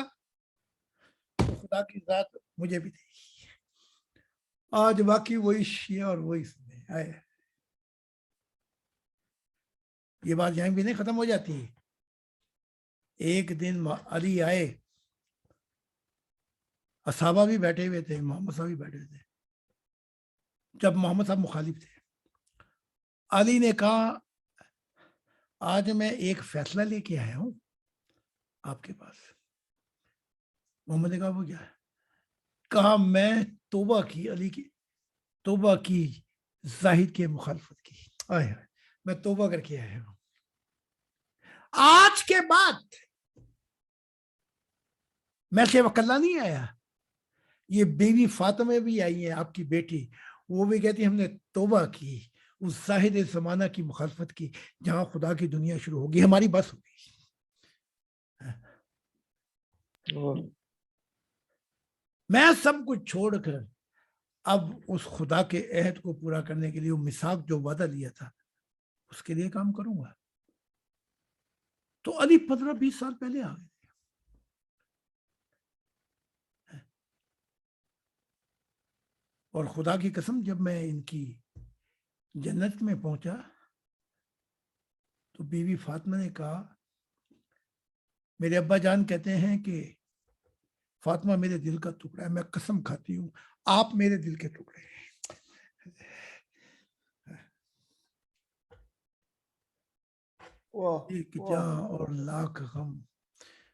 خدا کی ذات مجھے بھی دے گی. آج باقی وہی شیعہ اور وہی سنے. یہ بات یہیں بھی نہیں ختم ہو جاتی. ایک دن علی آئے, اصحابہ بھی بیٹھے ہوئے تھے, محمد صاحب بھی بیٹھے ہوئے تھے. جب محمد صاحب مخالف تھے, علی نے کہا آج میں ایک فیصلہ لے کے آیا ہوں آپ کے پاس. محمد نے کہا وہ کیا ہے؟ کہا میں توبہ کی، علی کی توبہ کی، زاہد کے مخالفت کی. آئے میں توبہ کر کے آیا ہوں. آج کے بعد میں سے اکلا نہیں آیا، یہ بیوی فاطمہ بھی آئی ہے آپ کی بیٹی، وہ بھی کہتی ہم نے توبہ کی، اس زاہد زمانہ کی مخالفت کی جہاں خدا کی دنیا شروع ہوگی. ہماری بس ہوگی. میں سب کچھ چھوڑ کر اب اس خدا کے عہد کو پورا کرنے کے لیے وہ میثاق جو وعدہ لیا تھا اس کے لیے کام کروں گا. تو علی 15-20 سال پہلے آ گئے. اور خدا کی قسم جب میں ان کی جنت میں پہنچا تو بیوی فاطمہ نے کہا، میرے ابا جان کہتے ہیں کہ فاطمہ میرے دل کا ٹکڑا ہے، میں قسم کھاتی ہوں آپ میرے دل کے ٹکڑے ہیں. ایک جاں اور لاکھ غم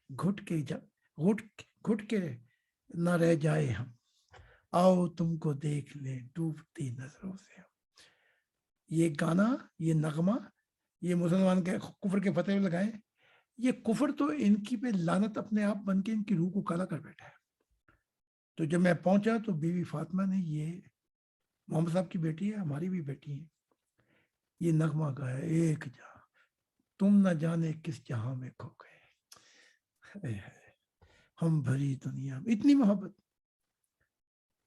گھٹ کے نہ رہ جائے ہم، آؤ تم کو دیکھ لیں ڈوبتی نظروں سے. یہ گانا، یہ نغمہ، یہ مسلمان کے کفر کے فتح میں لگائیں. یہ کفر تو ان کی پہ لعنت اپنے آپ بن کے ان کی روح کو کالا کر بیٹھا ہے. تو جب میں پہنچا تو بیوی فاطمہ نے، یہ محمد صاحب کی بیٹی ہے، ہماری بھی بیٹی ہے، یہ نغمہ گایا، ایک جہاں تم نہ جانے کس جہاں میں کھو گئے، ہم بھری دنیا میں. اتنی محبت،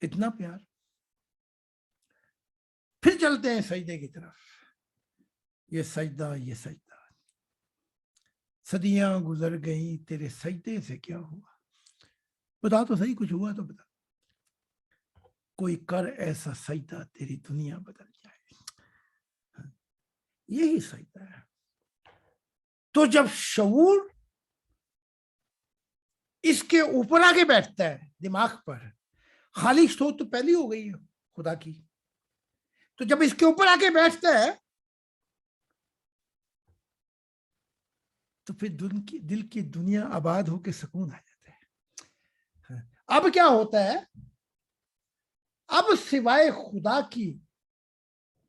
اتنا پیار. پھر چلتے ہیں سجدے کی طرف. یہ سجدہ، یہ سجدہ، صدیاں گزر گئیں تیرے سجدے سے کیا ہوا. بتا تو صحیح، کچھ ہوا تو بتا. کوئی کر ایسا سجدہ تیری دنیا بدل جائے. یہی سجدہ ہے. تو جب شعور اس کے اوپر آگے بیٹھتا ہے دماغ پر، خالی سوچ تو پہلی ہو گئی خدا کی، تو جب اس کے اوپر آگے بیٹھتا ہے تو پھر دل کی دنیا آباد ہو کے سکون آ جاتا ہے. اب کیا ہوتا ہے؟ اب سوائے خدا کی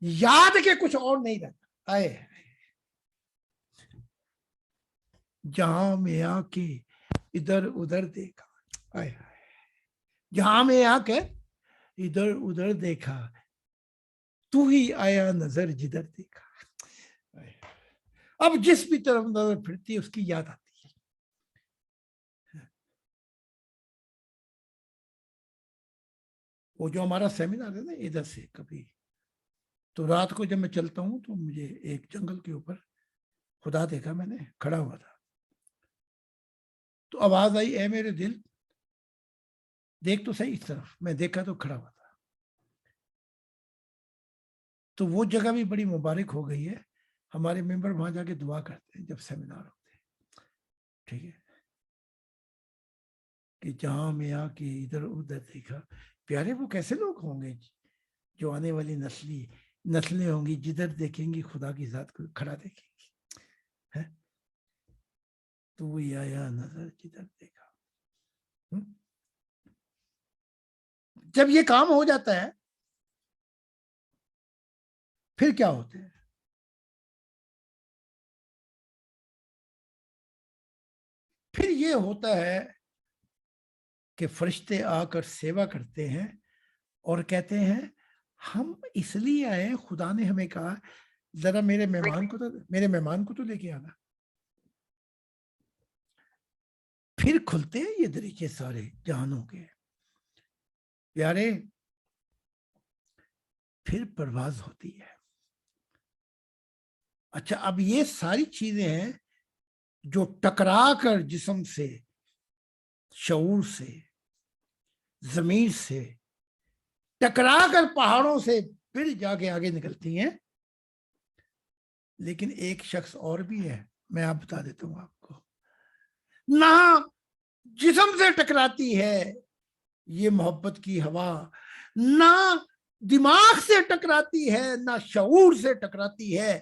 یاد کے کچھ اور نہیں رہتا. آئے جہاں میں آ کے ادھر ادھر دیکھا، آئے جہاں میں آ کے ادھر ادھر دیکھا، تو ہی آیا نظر جدھر دیکھا. اب جس بھی طرف نظر پھرتی ہے اس کی یاد آتی ہے. وہ جو ہمارا سیمینار ہے نا ادھر سے کبھی، تو رات کو جب میں چلتا ہوں تو مجھے ایک جنگل کے اوپر خدا دیکھا، میں نے کھڑا ہوا تھا، تو آواز آئی، اے میرے دل دیکھ تو صحیح اس طرف. میں دیکھا تو کھڑا ہوا تھا. تو وہ جگہ بھی بڑی مبارک ہو گئی ہے. ہمارے ممبر وہاں جا کے دعا کرتے ہیں جب سیمینار ہوتے ہیں. ٹھیک ہے کہ جہاں میں آ کے ادھر ادھر دیکھا. پیارے وہ کیسے لوگ ہوں گے جو آنے والی نسلیں ہوں گی، جدھر دیکھیں گی خدا کی ذات کو کھڑا دیکھیں گی. تو وہی آیا نظر جدھر دیکھا. جب یہ کام ہو جاتا ہے پھر کیا ہوتا ہے؟ پھر یہ ہوتا ہے کہ فرشتے آ کر سیوا کرتے ہیں اور کہتے ہیں ہم اس لیے آئے، خدا نے ہمیں کہا ذرا میرے مہمان کو تو لے کے آنا. پھر کھلتے ہیں یہ دریچے سارے جہانوں کے. پیارے پھر پرواز ہوتی ہے. اچھا اب یہ ساری چیزیں ہیں جو ٹکرا کر جسم سے، شعور سے، ضمیر سے ٹکرا کر پہاڑوں سے پھر جا کے آگے نکلتی ہیں. لیکن ایک شخص اور بھی ہے، میں آپ بتا دیتا ہوں آپ کو. نہ جسم سے ٹکراتی ہے یہ محبت کی ہوا، نہ دماغ سے ٹکراتی ہے، نہ شعور سے ٹکراتی ہے،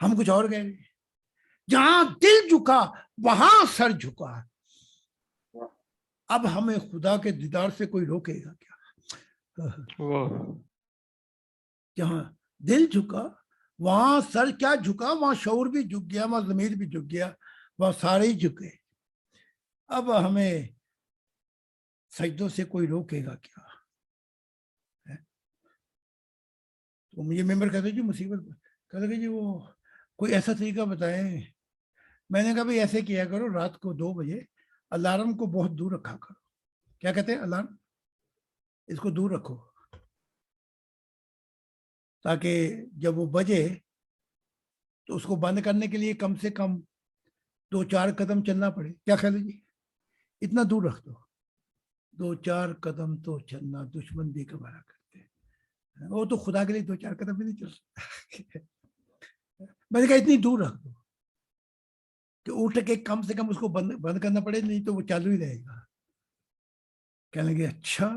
ہم کچھ اور کہہ رہے ہیں. جہاں دل جھکا وہاں سر جھکا. اب ہمیں خدا کے دیدار سے کوئی روکے گا کیا؟ جہاں دل جھکا وہاں سر کیا جھکا, وہاں شعور بھی جھک گیا, وہاں ضمیر بھی جھک گیا, وہاں سارے ہی جھکے. اب ہمیں سجدوں سے کوئی روکے گا کیا؟ تو مجھے ممبر کہتے جی مصیبت, کہتے کہ جی وہ کوئی ایسا طریقہ بتائیں. میں نے کہا بھائی ایسے کیا کرو, رات کو 2 بجے الارم کو بہت دور رکھا کرو. کیا کہتے ہیں الارم, اس کو دور رکھو تاکہ جب وہ بجے تو اس کو بند کرنے کے لیے کم سے کم 2-4 قدم چلنا پڑے. کیا خیال ہے جی؟ اتنا دور رکھ دو, 2-4 قدم تو چلنا دشمن بھی گوارا کرتے ہیں. وہ تو خدا کے لیے 2-4 قدم بھی نہیں چل سکتا. میں نے کہا اتنی دور رکھ دو کہ اٹھ کے کم سے کم اس کو بند کرنا پڑے, نہیں تو وہ چالو ہی رہے گا. کہنے لگے اچھا.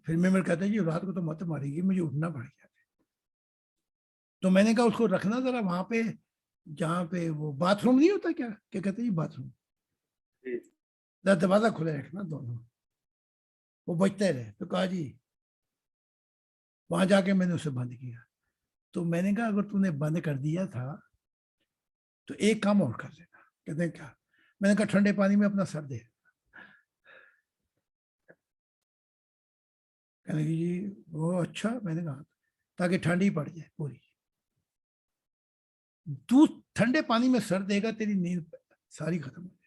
پھر ممبر کہتا ہے جی رات کو تو مت مارے گی, مجھے اٹھنا پڑ گیا. تو میں نے کہا اس کو رکھنا ذرا وہاں پہ جہاں پہ وہ باتھ روم نہیں ہوتا, کیا کہتے ہیں باتھ روم, دروازہ کھلے رکھنا دونوں, وہ بچتے رہے. تو کہا جی وہاں جا کے میں نے اسے بند کیا. تو میں نے کہا اگر تم نے بند کر دیا تھا تو ایک کام اور کر لینا. کہتے ہیں کیا؟ میں نے کہا ٹھنڈے پانی میں اپنا سر دے. کہنے کی جی وہ اچھا. میں نے کہا تاکہ ٹھنڈی پڑ جائے پوری. تو ٹھنڈے پانی میں سر دے گا تیری نیند ساری ختم ہو جائے.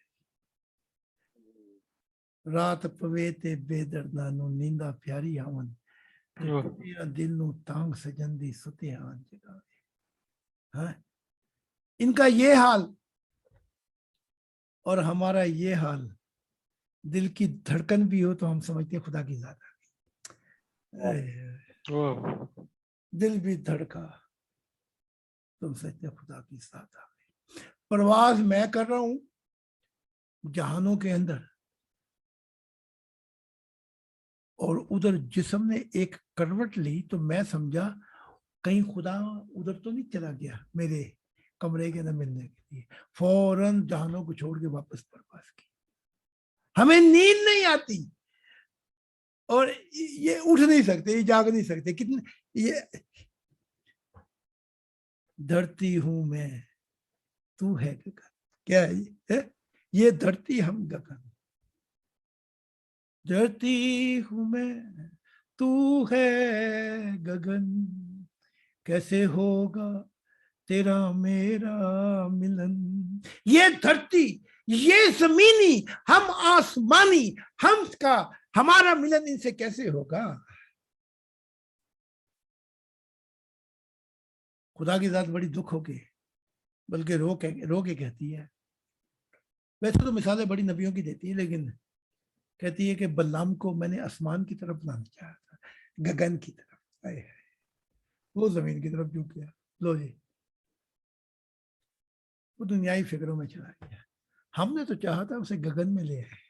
رات پوے تے بے درداں نوں نیندا پیاری آون, دل نو تانگ سجن دی ستے آن جگاوے. ان کا یہ حال اور ہمارا یہ حال, دل کی دھڑکن بھی ہو تو ہم سمجھتے ہیں خدا کی ذات آ گئی. دل بھی دھڑکا تم سمجھتے خدا کی ذات آ گئی. پرواز میں کر رہا ہوں جہانوں کے اندر, اور ادھر جسم نے ایک کروٹ لی تو میں سمجھا کہیں خدا ادھر تو نہیں چلا گیا میرے کمرے کے اندر ملنے کے لیے. فوراً جہانوں کو چھوڑ کے واپس پرواز کی. ہمیں نیند نہیں آتی اور یہ اٹھ نہیں سکتے, یہ جاگ نہیں سکتے. کتنے یہ دھرتی ہوں میں تو ہے گگن. کیا ہے یہ دھرتی ہم گگن. دھرتی ہوں میں تو ہے گگن, کیسے ہوگا تیرا میرا ملن. یہ دھرتی, یہ زمینی, ہم آسمانی, ہم کا ہمارا ملن ان سے کیسے ہوگا؟ خدا کی ذات بڑی دکھ ہو کے بلکہ رو کے کہتی ہے. ویسے تو مثالیں بڑی نبیوں کی دیتی ہے, لیکن کہتی ہے کہ بلام کو میں نے آسمان کی طرف لانا چاہا تھا, گگن کی طرف. وہ زمین کی طرف کیوں کیا؟ لو جی وہ دنیائی فکروں میں چلا گیا. ہم نے تو چاہا تھا اسے گگن میں لے آئے.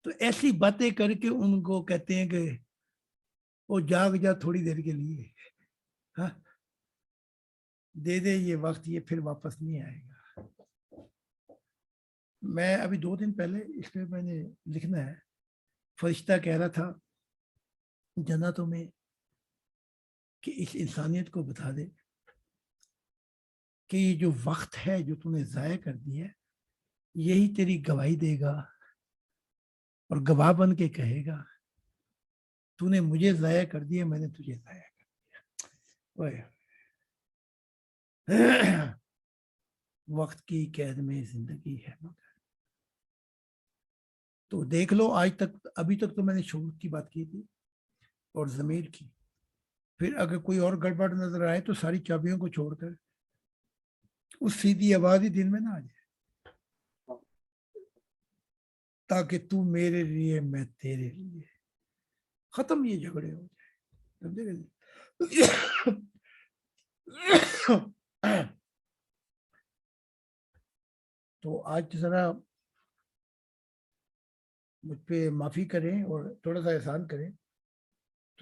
تو ایسی باتیں کر کے ان کو کہتے ہیں کہ وہ جاگ جا تھوڑی دیر کے لیے, دے دے یہ وقت, یہ پھر واپس نہیں آئے گا. میں ابھی 2 دن پہلے اس میں نے لکھنا ہے, فرشتہ کہہ رہا تھا جنتوں میں کہ اس انسانیت کو بتا دے کہ یہ جو وقت ہے جو تم نے ضائع کر دیا ہے, یہی تیری گواہی دے گا اور گواہ بن کے کہے گا تو نے مجھے ضائع کر دیا, میں نے تجھے ضائع کر دیا. وقت کی قید میں زندگی ہے مگر. تو دیکھ لو آج تک, ابھی تک تو میں نے شعور کی بات کی تھی اور ضمیر کی. پھر اگر کوئی اور گڑبڑ نظر آئے تو ساری چابیوں کو چھوڑ کر اس سیدھی آواز ہی دل میں نہ آ جائے, تاکہ تو میرے لیے میں تیرے لیے. ختم یہ جھگڑے ہو جائے. تو آج ذرا مجھ پہ معافی کریں اور تھوڑا سا احسان کریں.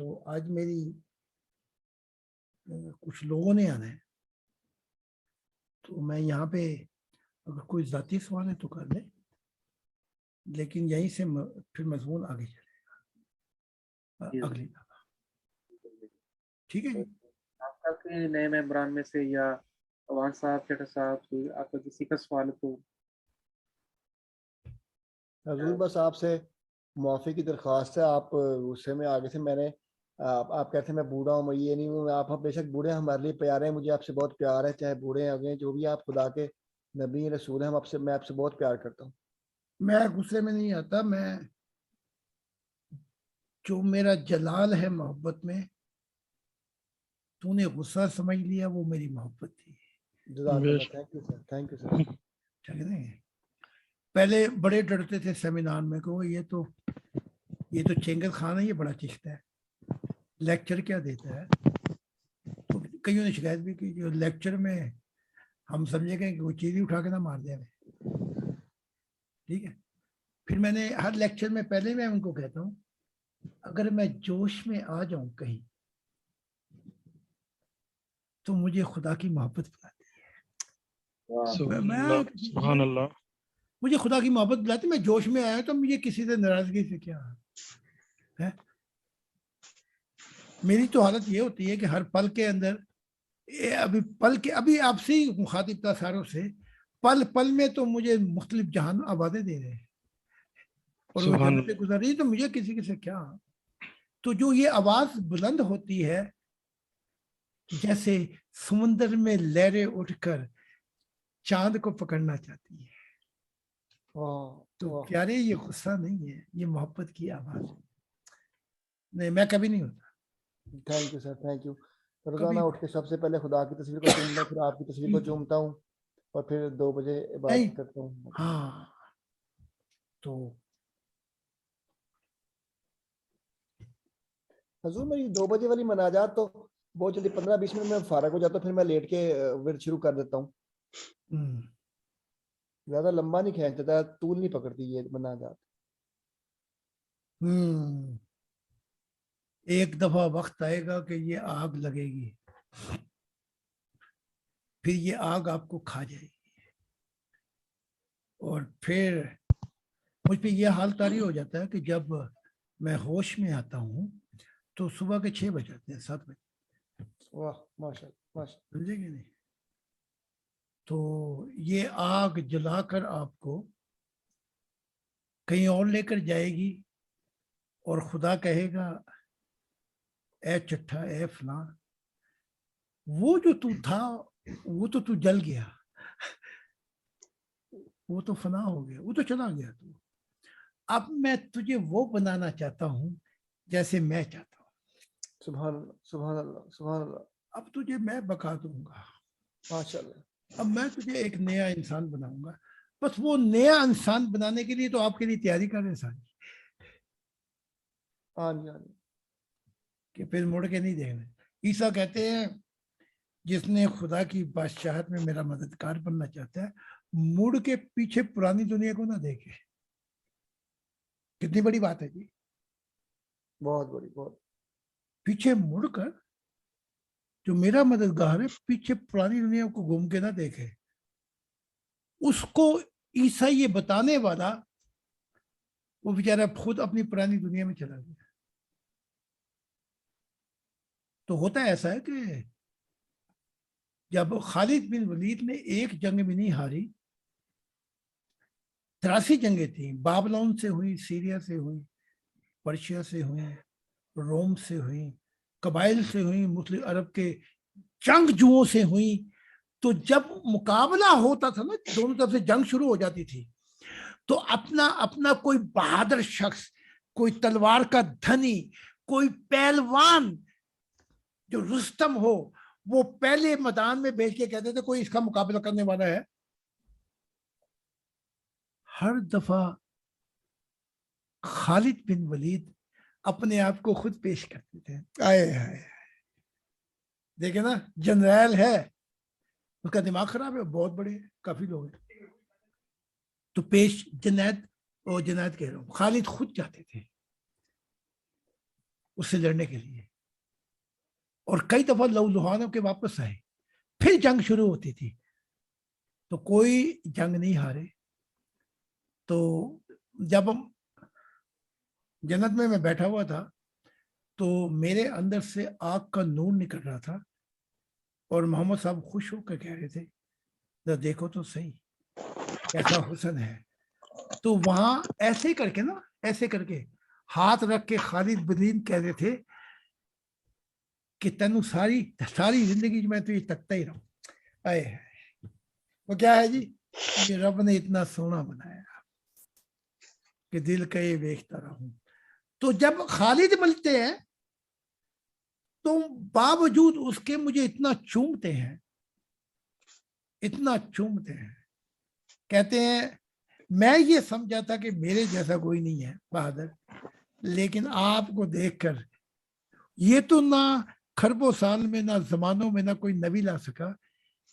تو آج میری کچھ لوگوں نے آنا ہے، تو میں یہاں پہ اگر کوئی ذاتی سوال ہے تو کر لیں، لیکن یہیں سے پھر مضمون آگے چلے گا اگلی دفعہ، ٹھیک ہے جی؟ آپ کا کوئی نئے ممبران میں سے یا عوان صاحب، چٹا صاحب، کوئی آپ کا کسی کا سوال تو؟ حضور بس آپ سے معافی کی درخواست ہے، آپ غصے میں آگے سے میں نے آپ کہتے ہیں میں بوڑھا ہوں، میں یہ نہیں ہوں، آپ بے شک بوڑھے ہیں، ہمارے لیے پیارے ہیں، مجھے آپ سے بہت پیار ہے، چاہے بوڑھے ہیں آگے جو بھی آپ خدا کے نبی رسول ہیں، میں آپ سے بہت پیار کرتا ہوں۔ میں غصے میں نہیں آتا، میں جو میرا جلال ہے محبت میں، تو نے غصہ سمجھ لیا، وہ میری محبت تھی، جزاک اللہ، thank you sir, thank you sir. ٹھیک ہے؟ پہلے بڑے ڈرتے تھے سیمینار میں کہ یہ تو چینگل خان ہے، یہ بڑا چشتہ ہے، لیکچر کیا دیتا ہے، تو کئیوں نے شکایت بھی کی جو لیکچر میں ہم سمجھے گئے کہ وہ چیز ہی اٹھا کے نہ مار دیں ہمیں، ٹھیک ہے؟ پھر میں نے ہر لیکچر میں پہلے میں ان کو کہتا ہوں اگر میں جوش میں آ جاؤں کہیں تو مجھے خدا کی محبت بلاتی ہے، سبحان اللہ، مجھے خدا کی محبت بلاتی، میں جوش میں آیا تو مجھے کسی سے ناراضگی سے کیا ہے؟ میری تو حالت یہ ہوتی ہے کہ ہر پل کے اندر ابھی آپ سے ہی مخاطب تھا ساروں سے، پل پل میں تو مجھے مختلف جہان آبادیں دے رہے ہیں اور وہ جنتیں گزر رہی، تو مجھے کسی سے کیا؟ تو جو یہ آواز بلند ہوتی ہے جیسے سمندر میں لہریں اٹھ کر چاند کو پکڑنا چاہتی ہے، تو پیارے یہ غصہ نہیں ہے، یہ محبت کی آواز ہے، نہیں میں کبھی نہیں ہوتا۔ Thank you sir, thank you. روزانہ اٹھ کے سب سے پہلے خدا کی تصویر کو چومتا ہوں، پھر آپ کی تصویر کو چومتا ہوں، اور پھر 2 بجے عبادت کرتا ہوں۔ ہاں تو حضور میری 2 بجے والی مناجات تو بہت جلدی 15-20 منٹ میں فارغ ہو جاتا ہوں، پھر میں لیٹ کے ورد شروع کر دیتا ہوں، زیادہ لمبا نہیں کھینچتا، طول نہیں پکڑتی یہ مناجات۔ ایک دفعہ وقت آئے گا کہ یہ آگ لگے گی، پھر یہ آگ آپ کو کھا جائے گی، اور پھر مجھ پہ یہ حال طاری ہو جاتا ہے کہ جب میں ہوش میں آتا ہوں تو صبح کے 6 بج جاتے ہیں، 7 بجے، واہ ماشاء اللہ، سمجھے گے نہیں؟ تو یہ آگ جلا کر آپ کو کہیں اور لے کر جائے گی، اور خدا کہے گا اے چٹھا، اے فلاں، وہ جو تو تھا وہ تو جل گیا، وہ تو فنا ہو گیا، وہ تو چلا گیا، تو اب میں تجھے وہ بنانا چاہتا ہوں جیسے میں چاہتا ہوں، سبحان اللہ، سبحان اللہ، سبحان اللہ، اب تجھے میں بقا دوں گا، ماشاء اللہ۔ اب میں تجھے ایک نیا انسان بناؤں گا، بس وہ نیا انسان بنانے کے لیے تو آپ کے لیے تیاری کر رہے ساری، کہ پھر مڑ کے نہیں دیکھنا۔ عیسیٰ کہتے ہیں جس نے خدا کی بادشاہت میں میرا مددگار بننا چاہتا ہے مڑ کے پیچھے پرانی دنیا کو نہ دیکھے۔ کتنی بڑی بات ہے جی، بہت بڑی، بہت۔ پیچھے مڑ کر جو میرا مددگار ہے پیچھے پرانی دنیا کو گھوم کے نہ دیکھے، اس کو عیسیٰ یہ بتانے والا وہ بیچارہ خود اپنی پرانی دنیا میں چلا گیا۔ تو ہوتا ایسا ہے کہ جب خالد بن ولید نے ایک جنگ بھی نہیں ہاری، 83 جنگیں تھیں، بابلون سے ہوئی، سیریا سے ہوئی، پرشیا سے ہوئی، روم سے ہوئی، قبائل سے ہوئی، مسلم عرب کے جنگجوؤں سے ہوئی، تو جب مقابلہ ہوتا تھا نا، دونوں طرف سے جنگ شروع ہو جاتی تھی، تو اپنا کوئی بہادر شخص، کوئی تلوار کا دھنی، کوئی پہلوان جو رستم ہو، وہ پہلے میدان میں بیچ کے کہتے تھے کوئی اس کا مقابلہ کرنے والا ہے۔ ہر دفعہ خالد بن ولید اپنے آپ کو خود پیش کرتے تھے، آئے ہائے دیکھیں نا، جنرل ہے، اس کا دماغ خراب ہے، بہت بڑے کافی لوگ ہیں، تو پیش جنید کہہ رہا ہوں، خالد خود چاہتے تھے، اس سے لڑنے کے لیے, اور کئی دفعہ لہو لہانوں کے واپس آئے, پھر جنگ شروع ہوتی تھی تو کوئی جنگ نہیں ہارے. تو جب ہم جنت میں بیٹھا ہوا تھا تو میرے اندر سے آگ کا نور نکل رہا تھا, اور محمد صاحب خوش ہو کر کہہ رہے تھے ذرا دیکھو تو صحیح کیسا حسن ہے. تو وہاں ایسے کر کے نا, ایسے کر کے ہاتھ رکھ کے خالد بدین کہہ رہے تھے کہ تینوں ساری زندگی میں تو یہ تکتا ہی رہوں. آئے وہ کیا ہے جی, یہ رب نے اتنا سونا بنایا کہ دل کا یہ دیکھتا رہوں. تو جب خالد ملتے ہیں تو باوجود اس کے مجھے اتنا چومتے ہیں, اتنا چومتے ہیں, کہتے ہیں میں یہ سمجھا تھا کہ میرے جیسا کوئی نہیں ہے بہادر, لیکن آپ کو دیکھ کر یہ تو نہ خربوں سال میں نہ زمانوں میں نہ کوئی نبی لا سکا,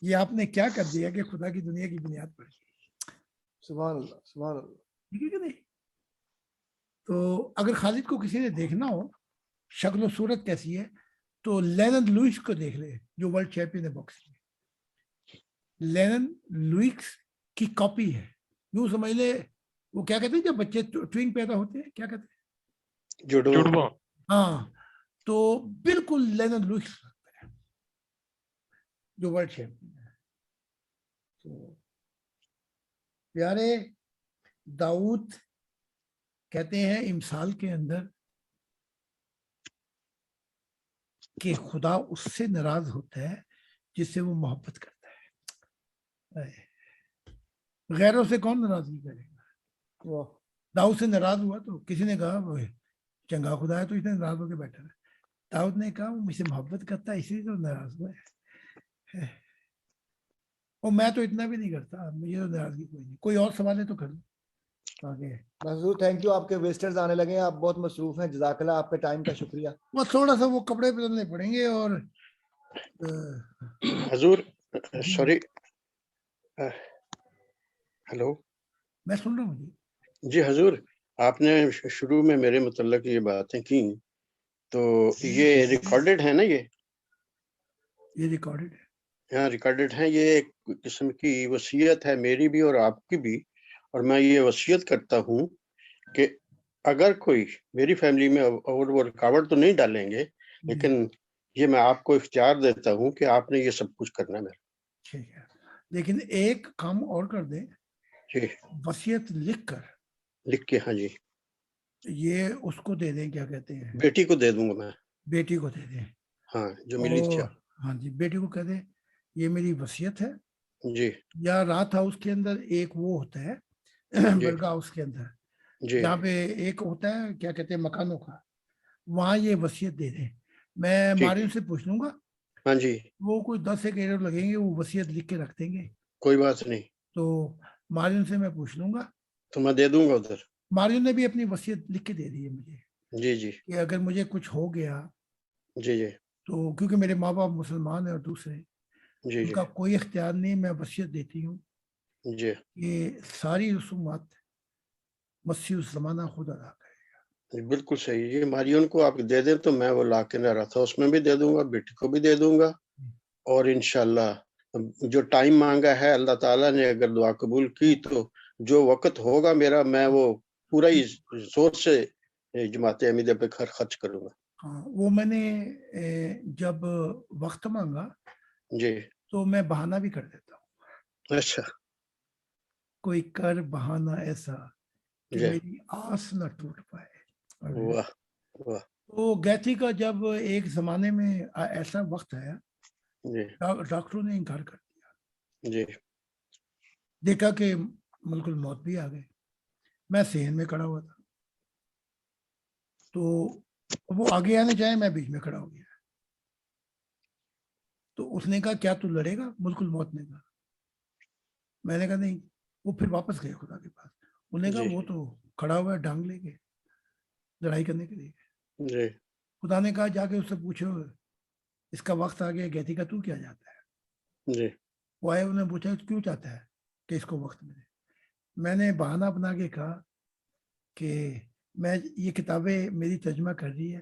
یہ آپ نے کیا کر دیا کہ خدا کی دنیا کی بنیاد پڑ گئی. سبحان اللہ, سبحان اللہ. ٹھیک ہے کہ نہیں؟ تو اگر خالد کو کسی نے دیکھنا ہو شکل و صورت کیسی ہے تو لینن لوئس کو دیکھ لے جو ورلڈ چیمپئن ہے باکسنگ میں. لینن لوئس کی کاپی ہے, یوں سمجھ لے وہ کیا کہتے ہیں جب بچے ٹوئنگ پیدا ہوتے ہیں کیا کہتے ہیں, جڑواں. ہاں, تو بالکل لینن لوئس لگتا ہے جو ورلڈ چیمپئن ہے. تو پیارے داؤد کہتے ہیں امثال کے اندر کہ خدا اس سے ناراض ہوتا ہے جس سے وہ محبت کرتا ہے. غیروں سے کون ناراضگی کرے گا؟ داؤد سے ناراض ہوا تو کسی نے کہا وہ چنگا خدا ہے تو اتنے ناراض ہو کے بیٹھا ہے. داؤد نے کہا وہ مجھ سے محبت کرتا ہے اسی لیے تو ناراض ہوا ہے, اور میں تو اتنا بھی نہیں کرتا, مجھے تو ناراضگی کوئی نہیں. کوئی اور سوال ہے تو کر لوں آگے. حضور تھینک یو, آپ کے ویسٹرز آنے لگے ہیں, آپ بہت مصروف ہیں, جزاک اللہ, آپ کے ٹائم کا شکریہ. وہ تھوڑا سا وہ کپڑے بدلنے پڑیں گے. اور حضور سوری, ہلو, میں سن رہا ہوں جی. جی حضور, آپ نے شروع میں میرے متعلق یہ باتیں کی تو یہ ریکارڈڈ ہے نا؟ یہ ریکارڈڈ ہے. ہاں ریکارڈڈ ہیں. یہ ایک قسم کی وصیت ہے میری بھی اور آپ کی بھی, اور میں یہ وصیت کرتا ہوں کہ اگر کوئی میری فیملی میں اور وہ رکاوٹ تو نہیں ڈالیں گے, لیکن یہ میں آپ کو اختیار دیتا ہوں کہ آپ نے یہ سب کچھ کرنا ہے میرا. ٹھیک ہے, لیکن ایک کام اور کر دیں, جی وصیت لکھ کر لکھ کے, ہاں جی, یہ اس کو دے دیں, کیا کہتے ہیں, بیٹی کو دے دوں گا میں, بیٹی کو دے دیں. ہاں جو ملی تھی. ہاں جی, بیٹی کو کہہ دیں یہ میری وصیت ہے. جی یا رات ہاؤس کے اندر ایک وہ ہوتا ہے برگا ہاؤس کے اندر جی جہاں پہ ایک ہوتا ہے کیا کہتے ہیں مکانوں کا, وہاں یہ وصیت دے دیں. میں ٹھیک. مارین سے پوچھ لوں گا, ہاں جی, وہ کوئی 10 ایک ایرر لگیں گے, وہ وصیت لکھ کے رکھ دیں گے. کوئی بات نہیں, تو مارین سے میں پوچھ لوں گا, تو میں دے دوں گا ادھر. مارین نے بھی اپنی وصیت لکھ کے دے دی ہے مجھے جی جی کہ اگر مجھے کچھ ہو گیا جی جی تو, کیونکہ میرے ماں باپ مسلمان ہیں اور دوسرے جی ان کا کوئی اختیار نہیں, میں وصیت دیتی ہوں جی کہ ساری رسومات مسیح زمانہ خود ادا کرے. بالکل صحیح. یہ ماریون کو آپ دے دیں تو میں وہ لا کے نہ رہا تھا, اس میں بھی دے دوں گا, بیٹی کو بھی دے دوں گا, اور انشاءاللہ جو ٹائم مانگا ہے اللہ تعالیٰ نے اگر دعا قبول کی تو جو وقت ہوگا میرا, میں وہ پورا ہی زور سے جماعت احمدیہ پہ خرچ کروں گا. ہاں, وہ میں نے جب وقت مانگا جی تو میں بہانہ بھی کر دیتا ہوں, اچھا, کوئی کر بہانہ ایسا کہ جی, میری آس نہ ٹوٹ پائے. واہ واہ, تو گیتھی کا جب ایک زمانے میں ایسا وقت آیا, جی ڈاکٹروں نے انکار کر دیا, جی دیکھا کہ ملک الموت بھی آ گئے. میں صحن میں کھڑا ہوا تھا, تو وہ آگے آنے چاہے, میں بیچ میں کھڑا ہو گیا. تو اس نے کہا کیا تو لڑے گا؟ ملک الموت نے کہا. میں نے کہا نہیں. وہ پھر واپس گئے خدا کے پاس. انہوں نے کہا جی وہ تو کھڑا ہوا ہے ڈانگ لے کے لڑائی کرنے کے لیے. جی خدا نے کہا جا کے اس سے پوچھو اس کا وقت آ گیا, گیتھی کا تو کیا جاتا ہے؟ جی وہ آئے, انہوں نے پوچھا کیوں چاہتا ہے کہ اس کو وقت ملے. میں نے بہانہ بنا کے کہا کہ میں یہ کتابیں میری ترجمہ کر رہی ہے,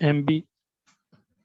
MB।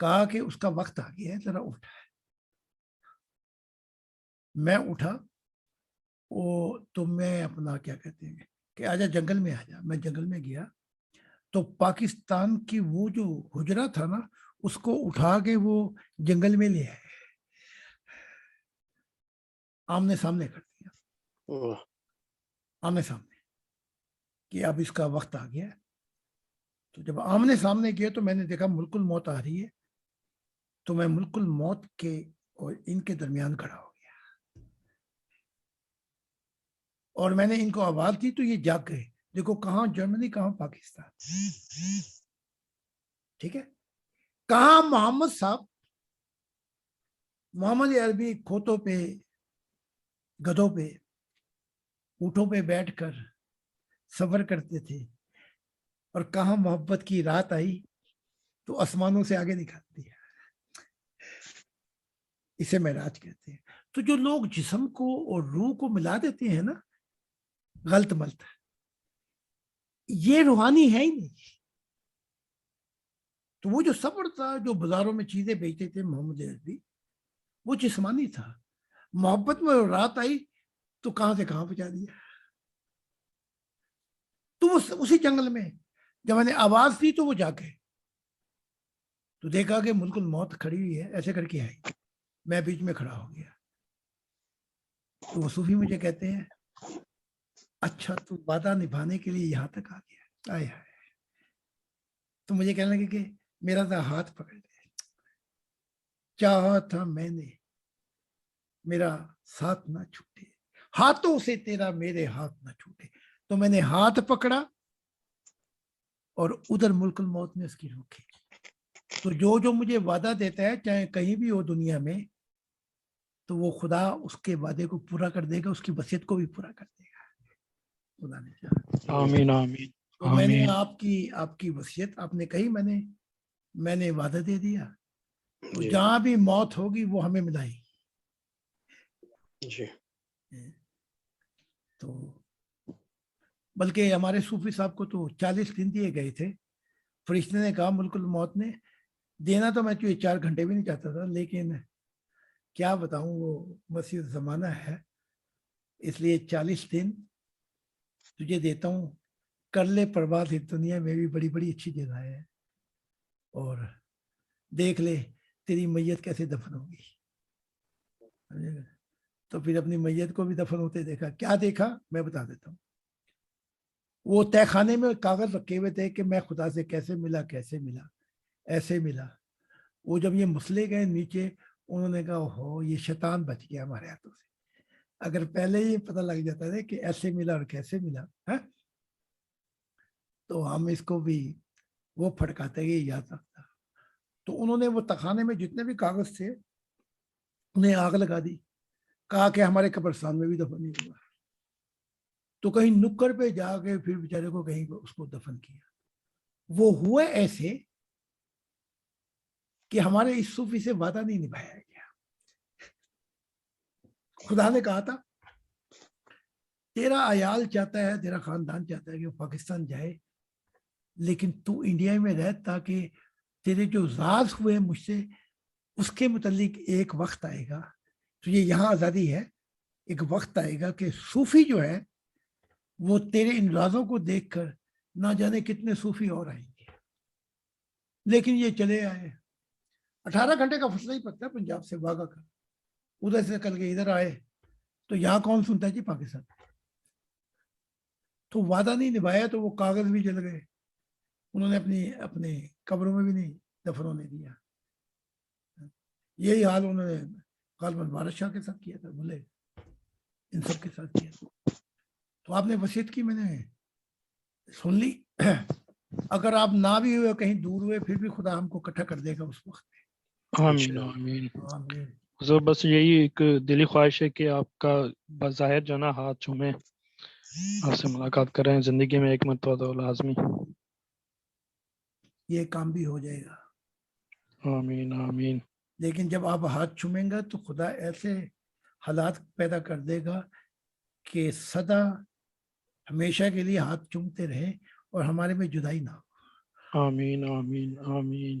کہا کہ اس کا وقت آ گیا ہے، ذرا اٹھا ہے. میں اٹھا تو میں اپنا کیا کہتے ہیں کہ آجا جنگل میں آ جا. میں جنگل میں گیا تو پاکستان کی وہ جو حجرہ تھا نا اس کو اٹھا کے وہ جنگل میں لے آئے، آمنے سامنے کر دیا، آمنے سامنے کہ اب اس کا وقت آ گیا. تو جب آمنے سامنے کیا تو میں نے دیکھا ملک الموت آ رہی ہے، تو میں ملک الموت کے اور ان کے درمیان کھڑا ہو گیا اور میں نے ان کو آواز دی تو یہ جاگ گئے. دیکھو کہاں جرمنی، کہاں پاکستان، ٹھیک ہے. کہاں محمد صاحب، محمد عربی کھوتوں پہ، گدھوں پہ، اونٹوں پہ بیٹھ کر سفر کرتے تھے، اور کہاں محبت کی رات آئی تو آسمانوں سے آگے نکال دیا. اسے معراج کہتے ہیں. تو جو لوگ جسم کو اور روح کو ملا دیتے ہیں نا غلط ملط، یہ روحانی ہے ہی نہیں. تو وہ جو صبر تھا، جو بازاروں میں چیزیں بیچتے تھے محمد عربی، وہ جسمانی تھا. محبت میں رات آئی تو کہاں سے کہاں پہنچا دیا. تو وہ اسی جنگل میں جب میں نے آواز دی تو وہ جا کے تو دیکھا کہ ملک الموت کھڑی ہوئی ہے، ایسے کر کے آئی. میں بیچ میں کھڑا ہو گیا. تو وہ صوفی مجھے کہتے ہیں اچھا تو وعدہ نبھانے کے لیے یہاں تک آ گیا. آئے ہائے. تو مجھے کہنے لگے کہ میرا تو ہاتھ پکڑ لے، چاہا تھا میں نے میرا ساتھ نہ چھوٹے، ہاتھوں سے تیرا میرے ہاتھ نہ چھوٹے. تو میں نے ہاتھ پکڑا اور ادھر ملک الموت نے اس کی روح کھینچی. تو جو مجھے وعدہ دیتا ہے چاہے کہیں بھی ہو دنیا میں، تو وہ خدا اس کے وعدے کو پورا کر دے گا، اس کی وصیت کو بھی پورا کر دے گا. خدا نے چاہا. آمین آمین تو میں نے آمین. آپ کی وصیت آپ نے کہی، میں نے وعدہ دے دیا. تو جی جہاں بھی موت ہوگی وہ ہمیں ملائے گی. جی تو بلکہ ہمارے صوفی صاحب کو تو 40 دن دیے گئے تھے. فرشتے نے کہا ملک الموت نے دینا تو میں 4 گھنٹے بھی نہیں چاہتا تھا، لیکن کیا بتاؤں وہ مسیح زمانہ ہے، اس لیے 40 دن تجھے دیتا ہوں، کر لے پرواز اس دنیا میں بھی بڑی بڑی اچھی جگہ ہے، اور دیکھ لے تیری میت کیسے دفن ہوگی. تو پھر اپنی میت کو بھی دفن ہوتے دیکھا. کیا دیکھا میں بتا دیتا ہوں. وہ تہ خانے میں کاغذ رکھے ہوئے تھے کہ میں خدا سے کیسے ملا، ایسے ملا. وہ جب یہ مسلے گئے نیچے، انہوں نے کہا ہو یہ شیطان بچ گیا ہمارے ہاتھوں سے. اگر پہلے ہی پتہ لگ جاتا ہے کہ ایسے ملا اور کیسے ملا تو ہم اس کو بھی وہ پھٹکاتے گئے یاد رکھتا. تو انہوں نے وہ تخانے میں جتنے بھی کاغذ تھے انہیں آگ لگا دی، کہا کہ ہمارے قبرستان میں بھی دفن نہیں ہوا. تو کہیں نکر پہ جا کے پھر بیچارے کو کہیں اس کو دفن کیا. وہ ہوئے ایسے کہ ہمارے اس صوفی سے وعدہ نہیں نبھایا گیا. خدا نے کہا تھا تیرا عیال چاہتا ہے، تیرا خاندان چاہتا ہے کہ وہ پاکستان جائے، لیکن تو انڈیا میں رہ تاکہ تیرے جو راز ہوئے مجھ سے اس کے متعلق ایک وقت آئے گا. تو یہ یہاں آزادی ہے، ایک وقت آئے گا کہ صوفی جو ہے وہ تیرے ان رازوں کو دیکھ کر نہ جانے کتنے صوفی اور آئیں گے. لیکن یہ چلے آئے. 18 گھنٹے کا فاصلہ ہی پڑتا ہے پنجاب سے واگا کا. ادھر سے کل کے ادھر آئے تو یہاں کون سنتا ہے جی پاکستان. تو وعدہ نہیں نبھایا تو وہ کاغذ بھی جل گئے. انہوں نے اپنے قبروں میں بھی نہیں دفن ہونے دیا. یہی حال انہوں نے غالباً وارث شاہ کے ساتھ کیا تھا، بولے ان سب کے ساتھ کیا. تو آپ نے وصیت کی، میں نے سن لی. اگر آپ نہ بھی ہوئے کہیں دور ہوئے پھر بھی خدا ہم کو اکٹھا کر دے گا اس وقت میں. آمین آمین. آمین. حضور بس یہی ایک دلی خواہش ہے کہ آپ کا بظاہر جو نا ہاتھ چھومیں، آپ سے ملاقات کریں زندگی میں ایک مرتبہ تو لازمی. یہ کام بھی ہو جائے گا. آمین آمین. لیکن جب آپ ہاتھ چھومیں گا تو خدا ایسے حالات پیدا کر دے گا کہ سدا ہمیشہ کے لیے ہاتھ چومتے رہیں اور ہمارے میں جدائی نہ ہو. آمین آمین آمین.